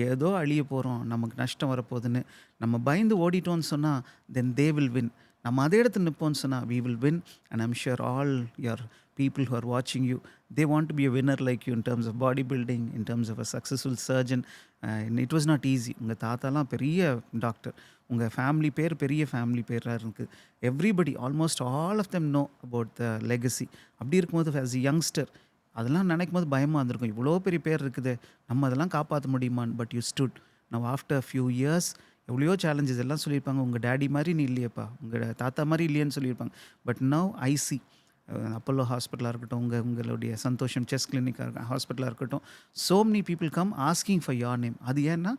ஏதோ அழிய போகிறோம், நமக்கு நஷ்டம் வரப்போகுதுன்னு நம்ம பயந்து ஓடிட்டோன்னு சொன்னால் then they will win. நம்ம அதே இடத்துல நிற்போன்னு சொன்னால் we will win. And I'm sure all your people who are watching you, they want to be a winner like you in terms of bodybuilding, in terms of a successful surgeon. And it was not easy. உங்கள் தாத்தாலாம் பெரிய doctor, உங்கள் family பேர் பெரிய family பேராக இருக்குது. Everybody, almost all of them know about the legacy. அப்படி இருக்கும்போது as a youngster அதெல்லாம் நினைக்கும் போது பயமாக இருந்திருக்கும். இவ்வளோ பெரிய பேர் இருக்குது, நம்ம அதெல்லாம் காப்பாற்ற முடியுமான்னு. But you stood. Now after few years எவ்வளோ சேலஞ்சஸ் எல்லாம் சொல்லியிருப்பாங்க. உங்கள் டேடி மாதிரி நீ இல்லையப்பா, உங்கள் தாத்தா மாதிரி இல்லையேன்னு சொல்லியிருப்பாங்க. But now I see Apollo ஹாஸ்பிட்டலாக இருக்கட்டும், உங்களுடைய சந்தோஷம் செஸ் கிளினிக்காக ஹாஸ்பிட்டலாக இருக்கட்டும், so many people come asking for your name. அது ஏன்னா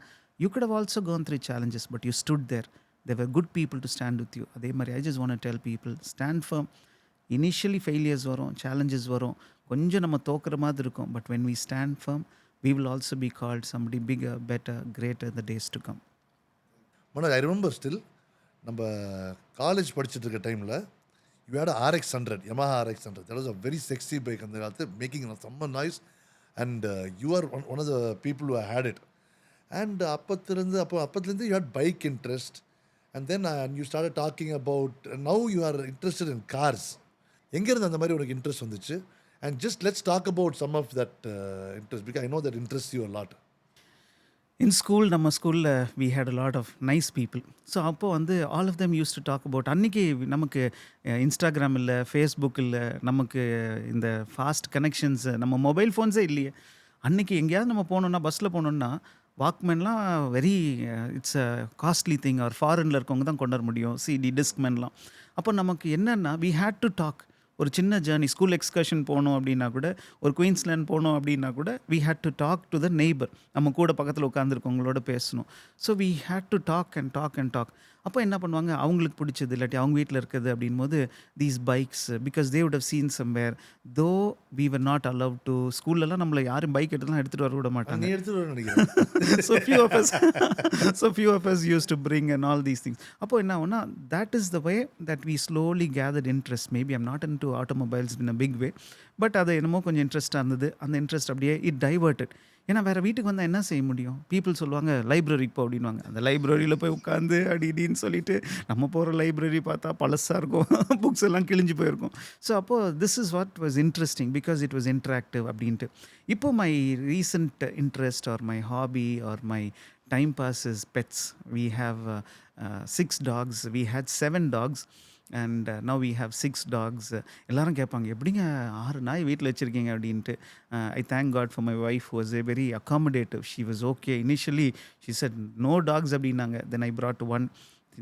you could have also gone through challenges but you stood there. there were good people to stand with you. அதே மாதிரி I just want to tell people, stand firm. Initially failures வரும், challenges வரும், கொஞ்சம் நம்ம தோக்குற மாதிரி இருக்கும். But when we stand firm, we will also be called somebody bigger, better, greater in the days to come. Manoj, I remember still நம்ம college படிச்சுட்டு இருக்க டைமில் you had RX 100, Yamaha RX 100. That was a very sexy bike அந்த காலத்து, making செம்ம noise. And you are one of the people who had it. And அப்பத்துலேருந்து you had bike interest. And then you start talking about now you are interested in cars. எங்கேருந்து அந்த மாதிரி உனக்கு interest வந்துச்சு? And just let's talk about some of that interest, because I know that interest you a lot. In school, நம்ம ஸ்கூலில் we had a lot of nice people. So அப்போ வந்து all of them used to talk about, அன்றைக்கி நமக்கு Instagram இல்லை, Facebook இல்லை, நமக்கு இந்த ஃபாஸ்ட் கனெக்ஷன்ஸ், நம்ம மொபைல் ஃபோன்ஸே இல்லையே. அன்றைக்கி எங்கேயாவது நம்ம போனோன்னா, பஸ்ஸில் போனோன்னா வாக்மேன்லாம் very it's a costly thing. Or ஃபாரினில் இருக்கவங்க தான் கொண்டு வர முடியும், சிடி டிஸ்க்மேன்லாம். அப்போ நமக்கு என்னென்னா we had to talk. ஒரு சின்ன ஜேர்னி, ஸ்கூல் எக்ஸ்கர்ஷன் போகணும் அப்படின்னா கூட, ஒரு குயின்ஸ்லேண்ட் போகணும் அப்படின்னா கூட, we had to talk to the neighbor. நம்ம கூட பக்கத்தில் உட்காந்துருக்கவங்களோட பேசணும். So we had to talk and talk and talk. அப்போ என்ன பண்ணுவாங்க, அவங்களுக்கு பிடிச்சது இல்லாட்டி அவங்க வீட்டில் இருக்குது அப்படின் போது these bikes, because they would have seen somewhere, though we were not allowed to. ஸ்கூல்லலாம் நம்மளை யாரும் பைக் எடுத்துலாம் எடுத்துகிட்டு வர விட மாட்டாங்க. நீ எடுத்துகிட்டு வர நினைக்கிறேன். so few of us used to bring and all these things. அப்போ என்ன ஆகும்னா, that is the way that we slowly gathered interest. Maybe I'm not into automobiles in a big way, but அது என்னமோ கொஞ்சம் இன்ட்ரெஸ்ட்டாக இருந்தது. அந்த இன்ட்ரெஸ்ட் அப்படியே இட் டைவர்ட்டட். ஏன்னா வேறு வீட்டுக்கு வந்தால் என்ன செய்ய முடியும்? பீப்புள் சொல்லுவாங்க லைப்ரரிக்கு போ அப்படின்வாங்க. அந்த லைப்ரரியில் போய் உட்காந்து அடின்னு சொல்லிட்டு, நம்ம போகிற லைப்ரரி பார்த்தா பழசாக இருக்கும், புக்ஸ் எல்லாம் கிழிஞ்சு போயிருக்கும். ஸோ அப்போது this is what was interesting, because it was interactive அப்படின்ட்டு. இப்போ my recent interest or my hobby or my time pass is pets. We have 6 dogs. We had 7 dogs. And now we have 6 dogs. எல்லாரும் கேட்பாங்க, எப்படிங்க 6 நாய் வீட்டில் வச்சுருக்கீங்க அப்படின்ட்டு. I thank God for my wife who was a very accommodative. She was okay. Initially she said no dogs அப்படின்னாங்க. Then I brought one.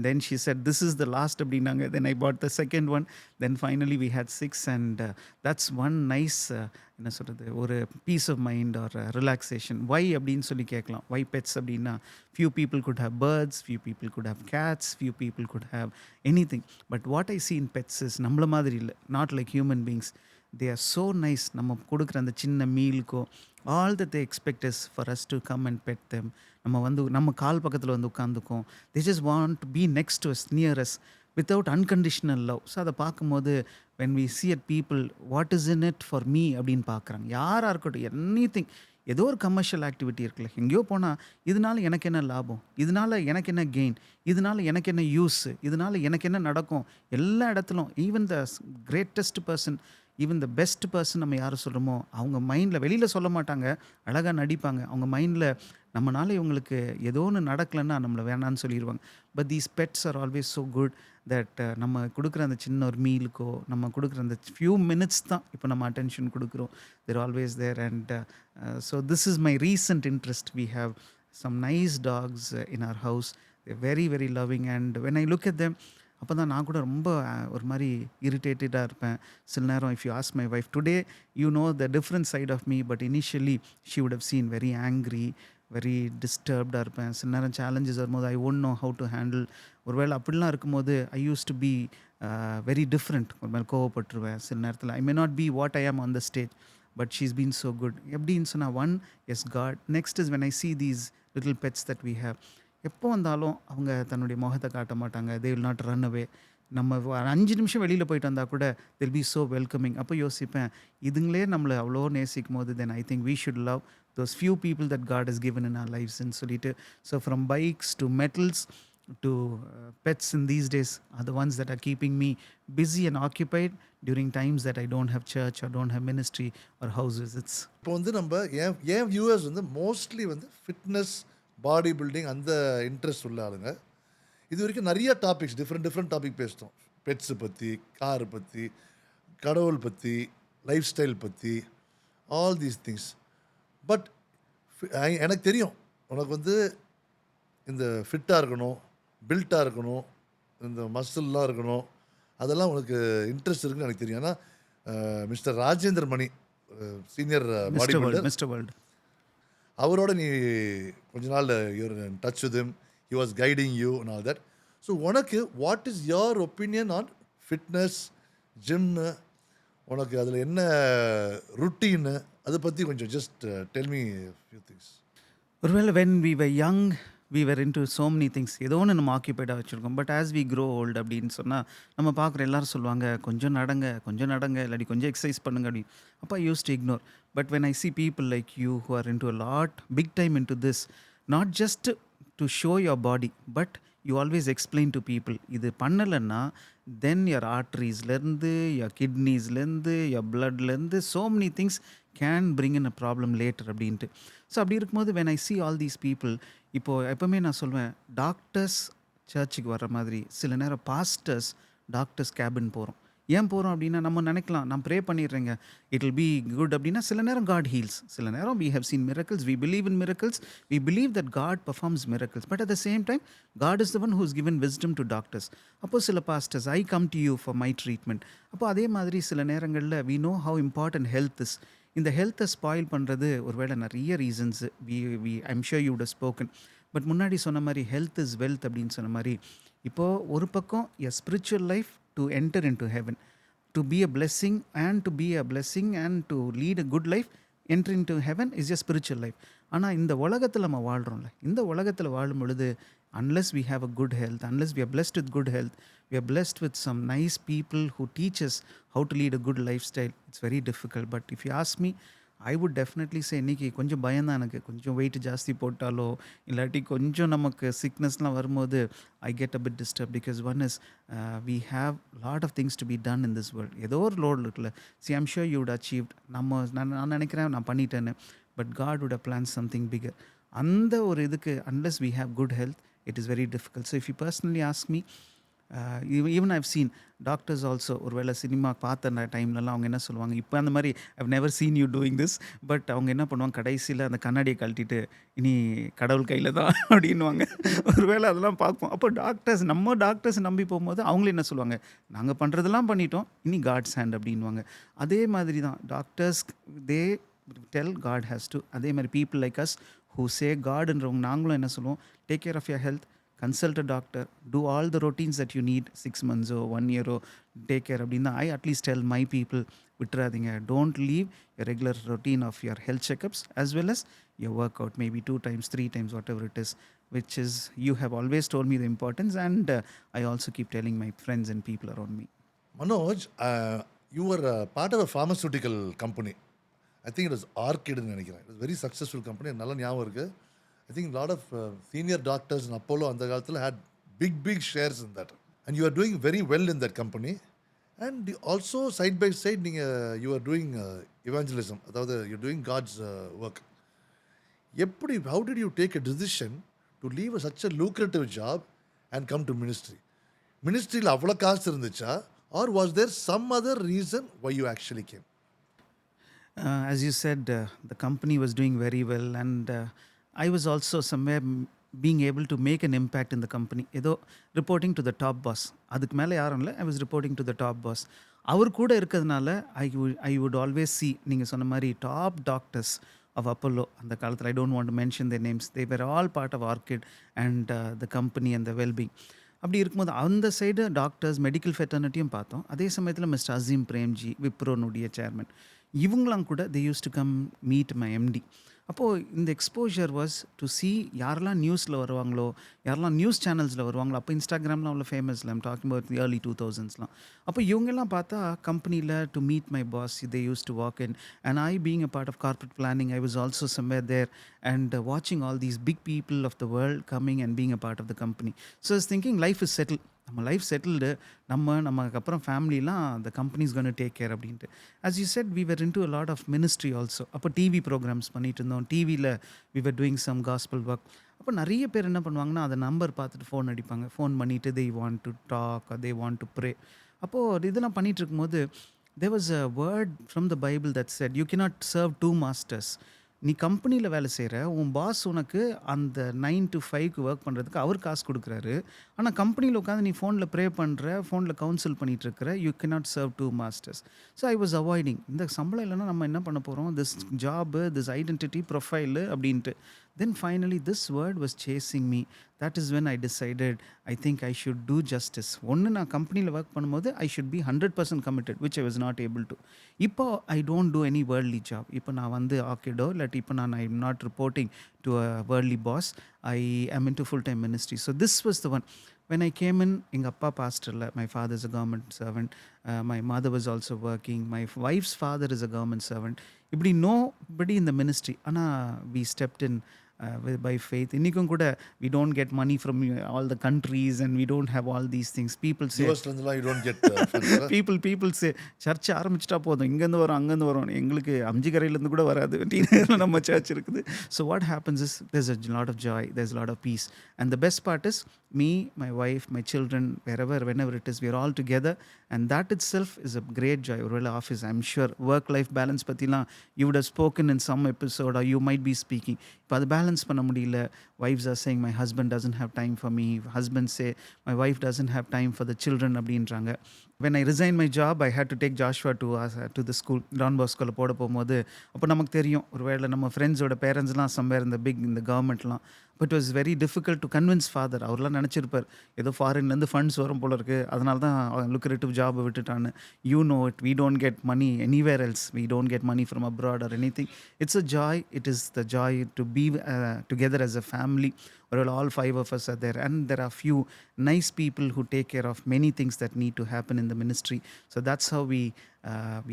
Then she said this is the last அப்படின்னாங்க. Then I bought the second one. Then finally we had 6. And that's one nice என்ன சொல்கிறது, ஒரு piece of mind or relaxation. Why அப்படின்னு சொல்லி கேட்கலாம். Why pets அப்படின்னா, few people could have birds, few people could have cats, few people could have anything. But what I see in pets is நம்மள மாதிரி இல்லை, not like human beings. They are so nice. நம்ம கொடுக்குற அந்த சின்ன மீலுக்கோ, all that they expect is for us to come and pet them. நம்ம வந்து நம்ம கால் பக்கத்தில் வந்து உட்காந்துக்கும். They just want to be next to us, near us, without unconditional love. So அதை பார்க்கும்போது when we see at people, what is in it for me அப்படின்னு பார்க்குறாங்க. யாராக இருக்கட்டும், எனிதிங். ஏதோ ஒரு கமர்ஷியல் ஆக்டிவிட்டி இருக்குல்ல, எங்கேயோ போனால் இதனால் எனக்கு என்ன லாபம், இதனால் எனக்கு என்ன கெயின், இதனால் எனக்கு என்ன யூஸ், இதனால் எனக்கு என்ன நடக்கும், எல்லா இடத்துலும் even the greatest person, even the best person நம்ம யாரை சொல்கிறோமோ, அவங்க மைண்டில் வெளியில் சொல்ல மாட்டாங்க, அழகாக நடிப்பாங்க. அவங்க மைண்டில் நம்மளால இவங்களுக்கு ஏதோ ஒன்று நடக்கலைன்னா நம்மளை வேணான்னு சொல்லிடுவாங்க. But these pets are always so good that நம்ம கொடுக்குற அந்த சின்ன ஒரு மீலுக்கோ, நம்ம கொடுக்குற அந்த ஃபியூ மினிட்ஸ் தான் இப்போ நம்ம அட்டென்ஷன் கொடுக்குறோம். They're always there. And so this is my recent interest. We have some nice dogs in our house. They're very very loving. And when I look at them, அப்போ தான் நான் கூட ரொம்ப ஒரு மாதிரி இரிட்டேட்டடாக இருப்பேன் சில நேரம். If you ask my wife today, you know the different side of me, but initially she would have seen very angry, very டிஸ்டர்ப்டாக இருப்பேன். சில நேரம் சேலஞ்சஸ் வரும்போது I won't know how to handle. ஒருவேளை அப்படிலாம் இருக்கும்போது I used to be very different. ஒரு மேலே கோவப்பட்டுருவேன் சில நேரத்தில். I may not be what I am on the stage, but she is been so good. எப்படின்னு சொன்னால், one, yes God. Next is when I see these little pets that we have. எப்போ வந்தாலும் அவங்க தன்னுடைய முகத்தை காட்ட மாட்டாங்க. they will not run away. நம்ம 5 நிமிஷம் வெளியில் போயிட்டு வந்தால் கூட they'll be so welcoming. அப்போ யோசிப்பேன், இதுங்களே நம்மளை அவ்வளோ நேசிக்கும் போது then I think we should love those few people that God has given in our lives ன்னு சொல்லிட்டு. So from bikes to metals to pets in these days are the ones that are keeping me busy and occupied during times that I don't have church or don't have ministry or house visits. இப்போ வந்து நம்ம ஏன் viewers வந்து mostly வந்து fitness, body building அந்த interest உள்ள ஆளுங்க. இது வரைக்கும் நிறைய டாபிக்ஸ், டிஃப்ரெண்ட் டாபிக் பேசிட்டோம். பெட்ஸை பற்றி, காரை பற்றி, கடவுள் பற்றி, லைஃப் ஸ்டைல் பற்றி, ஆல் தீஸ் திங்ஸ். பட் எனக்கு தெரியும் உனக்கு வந்து இந்த ஃபிட்டாக இருக்கணும், பில்ட்டாக இருக்கணும், இந்த மசில்லாம் இருக்கணும், அதெல்லாம் உனக்கு இன்ட்ரெஸ்ட் இருக்குன்னு எனக்கு தெரியும். ஏன்னா mister Rajendra Mani, senior body builder, mister world, அவரோட நீ கொஞ்ச நாள் you're in touch with him, he was guiding you and all that. So உனக்கு what is your opinion on fitness, gym, உனக்கு அதில் என்ன ருட்டீனு, அதை பற்றி கொஞ்சம் just tell me few things. ஒருவேளை when we were young we were into so many things. ஏதோ ஒன்று நம்ம ஆக்கியபைடாக வச்சுருக்கோம். But as we grow old அப்படின்னு சொன்னால் நம்ம பார்க்குற எல்லாரும் சொல்லுவாங்க கொஞ்சம் நடங்க இல்லாட்டி கொஞ்சம் எக்ஸசைஸ் பண்ணுங்க அப்படின்னு. அப்போ I used to ignore. But when I see people like you who are into a lot big time into this, not just to show your body but you always explain to people இது பண்ணலைன்னா then your arteriesலேருந்து your kidneysலேருந்து your bloodலேருந்து so many things can bring in a problem later அப்படின்ட்டு. So அப்படி இருக்கும்போது when I see all these people, இப்போது எப்போவுமே நான் சொல்வேன் doctors சர்ச்சுக்கு வர்ற மாதிரி சில நேரம் பாஸ்டர்ஸ் டாக்டர்ஸ் கேபின் போகிறோம். ஏன் போகிறோம் அப்படின்னா நம்ம நினைக்கலாம் நான் ப்ரே பண்ணிடுறேங்க இட் வில் பி குட் அப்படின்னா சில நேரம் காட் ஹீல்ஸ், சில நேரம் we have seen miracles, we believe in miracles, we believe that God performs miracles, but at the same time God is the one who has given wisdom to doctors. அப்போ சில pastors I come to you for my treatment. அப்போ அதே மாதிரி சில நேரங்களில் we know how important health is. இந்த ஹெல்த்தை spoil பண்ணுறது ஒருவேளை நிறைய reasons I'm sure you would have spoken. பட் முன்னாடி சொன்ன மாதிரி ஹெல்த் இஸ் வெல்த் அப்படின்னு சொன்ன மாதிரி இப்போது ஒரு பக்கம் எ spiritual life to enter in to heaven, to be a blessing and to lead a good life, enter in to heaven is a spiritual life. ஆனால் இந்த உலகத்தில் நம்ம வாழ்கிறோம்ல, இந்த உலகத்தில் வாழும் பொழுது unless we have a good health, unless we are blessed with good health, we are blessed with some nice people who teach us how to lead a good lifestyle, it's very difficult. But if you ask me, I would definitely say இன்னைக்கு கொஞ்சம் பயம்தான் எனக்கு. கொஞ்சம் wait ஜாஸ்தி போட்டாலோ இல்லாட்டி கொஞ்சம் நமக்கு சிக்னஸ்லாம் வரும்போது I get a bit disturbed because one is we have lot of things to be done in this world. ஏதோ ஒரு லோடு இருக்குல்ல. See, I'm sure you would achieved. நான் நினைக்கிறேன் நான் பண்ணிட்டேன்னு. But God would have planned something bigger. அந்த ஒரு இதுக்கு unless we have good health it is very difficult. So if you personally ask me, even I've seen doctors also ஒருவேளை cinema பார்த்த டைம்லலாம் அவங்க என்ன சொல்லுவாங்க, இப்போ அந்த மாதிரி I've never seen you doing this, but அவங்க என்ன பண்ணுவாங்க கடைசியில் அந்த கண்ணாடியை கழட்டிட்டு இனி கடவுள் கையில் தான் அப்படின்வாங்க. ஒருவேளை அதெல்லாம் பார்ப்போம். அப்போ நம்ம டாக்டர்ஸ் நம்பி போகும்போது அவங்களும் என்ன சொல்லுவாங்க, நாங்கள் பண்ணுறதெல்லாம் பண்ணிட்டோம் இனி காட்ஸ் ஹேண்ட் அப்படின்வாங்க. அதே மாதிரி தான் doctors they tell god has to. அதே மாதிரி people like us who say காட்ன்றவங்க நாங்களும் என்ன சொல்லுவோம், take care of your health, consult a doctor, do all the routines that you need, 6 months 1 year take care அப்படின்னு I at least tell my people. விட்டுறாதீங்க, don't leave your regular routine of your health checkups as well as your workout, maybe 2 times 3 times whatever it is, which is you have always told me the importance, and I also keep telling my friends and people around me. Manoj, you were part of a pharmaceutical company. I think it was Orchidன்னு நினைக்கிறேன். It was a very successful company. நல்ல ஞாபகம் இருக்குது. I think a lot of senior doctors in Apollo அந்த காலத்தில் had big shares in that. And you are doing very well in that company. And also side by side you are doing evangelism. அதாவது you're doing God's work. எப்படி, how did you take a decision to leave such a lucrative job and come to ministry? மினிஸ்ட்ரியில் அவ்வளோ காசு இருந்துச்சா, or was there some other reason why you actually came? As you said, the company was doing very well, and I was also somewhere being able to make an impact in the company. ஏதோ reporting to the top boss, அதுக்கு மேலே யாரும் இல்லை, I was reporting to the top boss. அவர் கூட இருக்கிறதுனால I would always see, நீங்கள் சொன்ன மாதிரி top doctors of Apollo அந்த காலத்தில், I don't want to mention their names, they were all part of Orchid and the company and the well-being. அப்படி இருக்கும்போது அந்த சைடு டாக்டர்ஸ் மெடிக்கல் ஃபெட்டர்னிட்டியும் பார்த்தோம். அதே சமயத்தில் மிஸ்டர் அசீம் பிரேம்ஜி, விப்ரோனுடைய சேர்மன், இவங்களாம் கூட they use to come meet my MD. அப்போது இந்த எக்ஸ்போஜர் வாஸ் டு சி யாரெல்லாம் நியூஸில் வருவாங்களோ, யாரெல்லாம் நியூஸ் சேனல்ஸில் வருவாங்களோ. அப்போ இன்ஸ்டாகிராம்லாம் அவ்வளோ ஃபேமஸில் I'm talking about the early 2000s. அப்போ இவங்கெல்லாம் பார்த்தா கம்பெனியில் to meet my boss they use to walk in, and I being a part of corporate planning I was also somewhere there and வாட்சிங் all these big people of the world coming and being a part of the company. So is thinking life is settle, நம்ம life settled, நமக்கு அப்புறம் ஃபேமிலிலாம் the companies gone take care அப்படின்ட்டு. As you said we were into a lot of ministry also. அப்போ TV programs பண்ணிட்டு இருந்தோம், டிவியில் we were doing some gospel work. அப்போ நிறைய பேர் என்ன பண்ணுவாங்கன்னா அதை நம்பர் பார்த்துட்டு ஃபோன் அடிப்பாங்க, ஃபோன் பண்ணிவிட்டு they want to talk, they want to pray. அப்போது இதெல்லாம் பண்ணிகிட்டு இருக்கும்போது there was a word from the Bible that said you cannot serve two masters. நீ கம்பெனியில் வேலை செய்கிற உன் பாஸ் உனக்கு அந்த 9 to 5 ஒர்க் பண்ணுறதுக்கு அவர் காசு கொடுக்குறாரு, ஆனால் கம்பெனியில் உட்காந்து நீ ஃபோனில் ப்ரே பண்ணுற, ஃபோனில் கவுன்சில் பண்ணிகிட்ருக்கிற, you cannot serve two masters. So I was avoiding. இந்த சம்பளம் இல்லைன்னா நம்ம என்ன பண்ண போகிறோம், this job, this identity profile அப்படின்ட்டு. Then finally this word was chasing me, that is when I decided I think I should do justice. ஒன்று நான் கம்பெனியில் ஒர்க் பண்ணும்போது I should be 100% committed, which I was not able to. இப்போ I don't do any worldly job. இப்போ நான் வந்து ஆக்கிடோ இல்லாட்டி இப்போ நான் I'm not reporting to a worldly boss. I am into full-time ministry. So this was the one. When I came in, எங்கள் அப்பா பாஸ்டரில், my father is a government servant, my mother was also working, my wife's father is a government servant. இப்படி nobody in the ministry. ஆனால் we stepped in by faith. இன்னிக்கும் கூட we don't get money from all the countries and we don't have all these things. People say US இருந்தெல்லாம் you don't get funds, huh? people say church ஆரம்பிச்சிட்டா போதும், இங்கேருந்து வரும் அங்கேருந்து வரும், எங்களுக்கு அம்ஜிக்கரையிலேருந்து கூட வராது, டீனரில் நம்ம சர்ச் இருக்குது. So what happens is there's a lot of joy, there's a lot of peace, and the best part is me, my wife, my children, whenever it is, we are all together, and that itself is a great joy. ஒருவேளை office, I'm sure work life balance பற்றிலாம் you would have spoken in some episode or you might be speaking. இப்போ அது balance பண்ண முடியல. Wives are saying my husband doesn't have time for me, husbands say my wife doesn't have time for the children அப்படின்றாங்க. When I resigned my job, I had to take Joshua to the school, Don Boscoல போட போகும்போது அப்போ நமக்கு தெரியும் ஒருவேளை நம்ம ஃப்ரெண்ட்ஸோட பேரண்ட்ஸ்லாம் somewhere இந்த கவர்மெண்ட்லாம். But was very difficult to convince father. அவர்லாம் நினச்சிருப்பார் ஏதோ ஃபாரின்லேருந்து ஃபண்ட்ஸ் வரும் போல இருக்குது, அதனால தான் லுக்ரேட்டிவ் ஜாபை விட்டுட்டான்னு. You know it, we don't get money anywhere else, we don't get money from abroad or anything. It's a joy, it is the joy to be together as a family. All five of us are there, and there are few nice people who take care of many things that need to happen in the ministry. So that's how we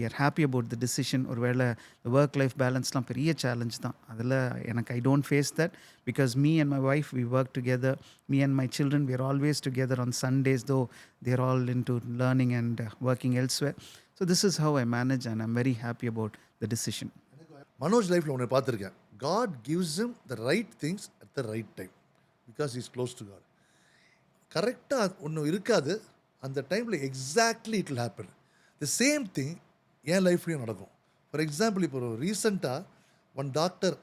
are happy about the decision. ஒருவேளை the work life balanceலாம் பெரிய challenge தான். அதில் எனக்கு I don't face that because me and my wife, we work together. Me and my children, we are always together on Sundays, though they are all into learning and working elsewhere. So this is how I manage, and I'm very happy about the decision. Manoj லைஃப்பில் ஒன்று பார்த்துருக்கேன். God gives him the right things at the right time because he is close to God. கரெக்டாக ஒன்று இருக்காது, அந்த டைமில் exactly it will happen. The same thing என் லைஃப்லையும் நடக்கும். ஃபார் எக்ஸாம்பிள், இப்போ ஒரு ரீசெண்டாக one doctor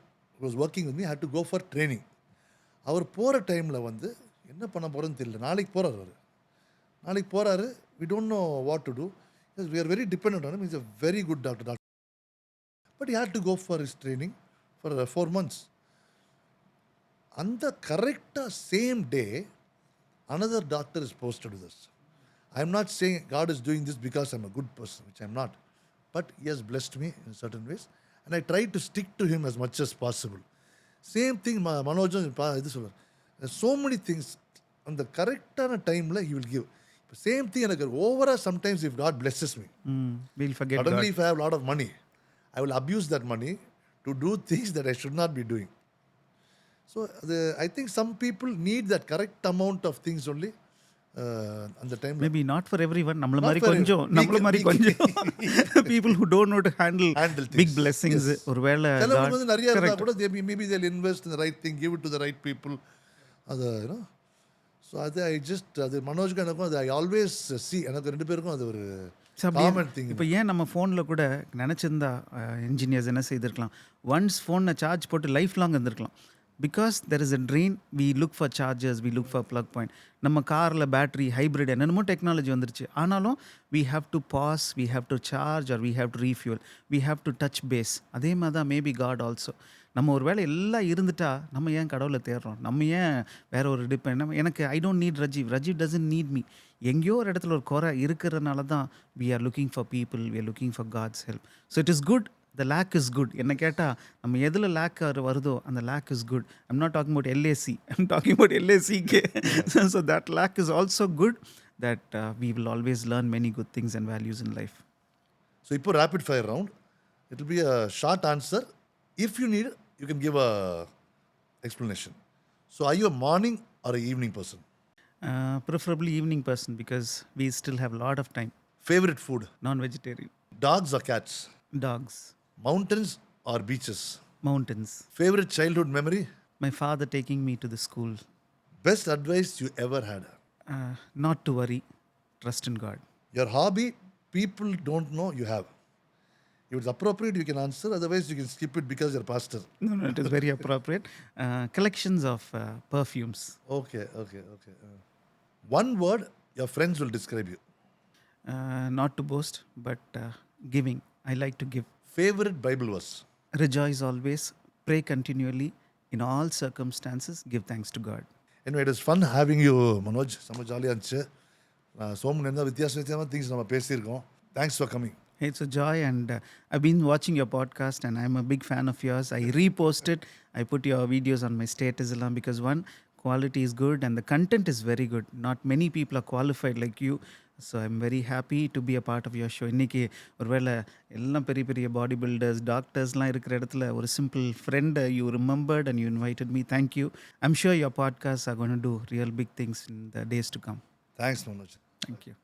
was working with me, had to go for training. அவர் போகிற டைமில் வந்து என்ன பண்ண போகிறோன்னு தெரியல. நாளைக்கு போகிறாரு, we don't know what to do. We are very dependent on him. Is a very good doctor. But he had to go for his training for 4 months. And the correct same day, another doctor is posted with us. I'm not saying God is doing this because I'm a good person, which I'm not. But he has blessed me in certain ways. And I try to stick to him as much as possible. Same thing, Manoj, there's so many things. On the correct time, he will give. Same thing, over sometimes if God blesses me. We'll forget Suddenly, God. if I have a lot of money, I will abuse that money to do things that I should not be doing. So I think some people need that correct amount of things only. அந்த time maybe not for everyone. நம்மள மாதிரி கொஞ்சம் people who don't know to handle big blessings. ஒருவேளை சிலவங்க வந்து நிறைய இருந்தா கூட maybe they'll invest in the right thing, give it to the right people. அது ஸோ அது மனோஜ்க்கு எனக்கும் அது I always see, எனக்கு ரெண்டு பேருக்கும் அது ஒரு காமன் திங். இப்போ ஏன் நம்ம ஃபோனில் கூட நினச்சிருந்தா இன்ஜினியர்ஸ் என்ன செய்திருக்கலாம், ஒன்ஸ் ஃபோனை சார்ஜ் போட்டு லைஃப் லாங் இருந்திருக்கலாம். Because there is a train, we look for chargers, we look for plug point. நம்ம காரில் பேட்ரி ஹைப்ரிட் என்னென்னமோ டெக்னாலஜி வந்துருச்சு, ஆனாலும் we have to pass, we have to charge or we have to refuel, we have to touch base. அதே மாதிரி தான் maybe God also. நம்ம ஒரு வேளை எல்லாம் இருந்துட்டா நம்ம ஏன் கடவுளை தேடுறோம், நம்ம ஏன் வேற ஒரு டிபெண்ட். எனக்கு I don't need Rajiv doesn't need me. எங்கேயோ ஒரு இடத்துல ஒரு குறை இருக்கிறதுனால தான் we are looking for people, we are looking for God's help. So it is good. The lack is good. என்ன கேட்டால் நம்ம எதில் லேக் வருதோ அந்த lack is good. I'm not talking about LAC, I'm talking about LACK. So that lack is also good, that we will always learn many good things and values in life. So இப்போ rapid fire round. It will be a short answer. If you need, you can give a explanation. So are you a morning or a evening person? Preferably evening person because we still have a lot of time. Favorite food? Non-vegetarian. Dogs or cats? Dogs. Mountains or beaches? Mountains. Favorite childhood memory? My father taking me to the school. Best advice you ever had? Not to worry, trust in God. Your hobby people don't know you have. If it's appropriate, you can answer. Otherwise, you can skip it because you're pastor. No, it is very appropriate. Collections of perfumes. Okay. One word your friends will describe you. Not to boast, but giving. I like to give. Favorite Bible verse? Rejoice always, pray continually, in all circumstances, give thanks to God. anyway, it was fun having you, Manoj. செம்ம ஜாலியாக இருந்துச்சு. சோமன் இருந்தால் வித்தியாசமான things நம்ம பேசியிருக்கோம். Thanks for coming. Hey, it's a joy, and I've been watching your podcast, and I'm a big fan of yours. I reposted, I put your videos on my status eல்லாம் because one, quality is good and the content is very good. Not many people are qualified like you, so I'm very happy to be a part of your show. இன்னைக்கு ஒருவேளை எல்லாம் பெரிய பெரிய body builders டாக்டர்ஸ்லாம் இருக்கிற இடத்துல ஒரு simple friend you remembered and you invited me. Thank you. I'm sure your podcasts are going to do real big things in the days to come. Thanks Manoj. Thank you.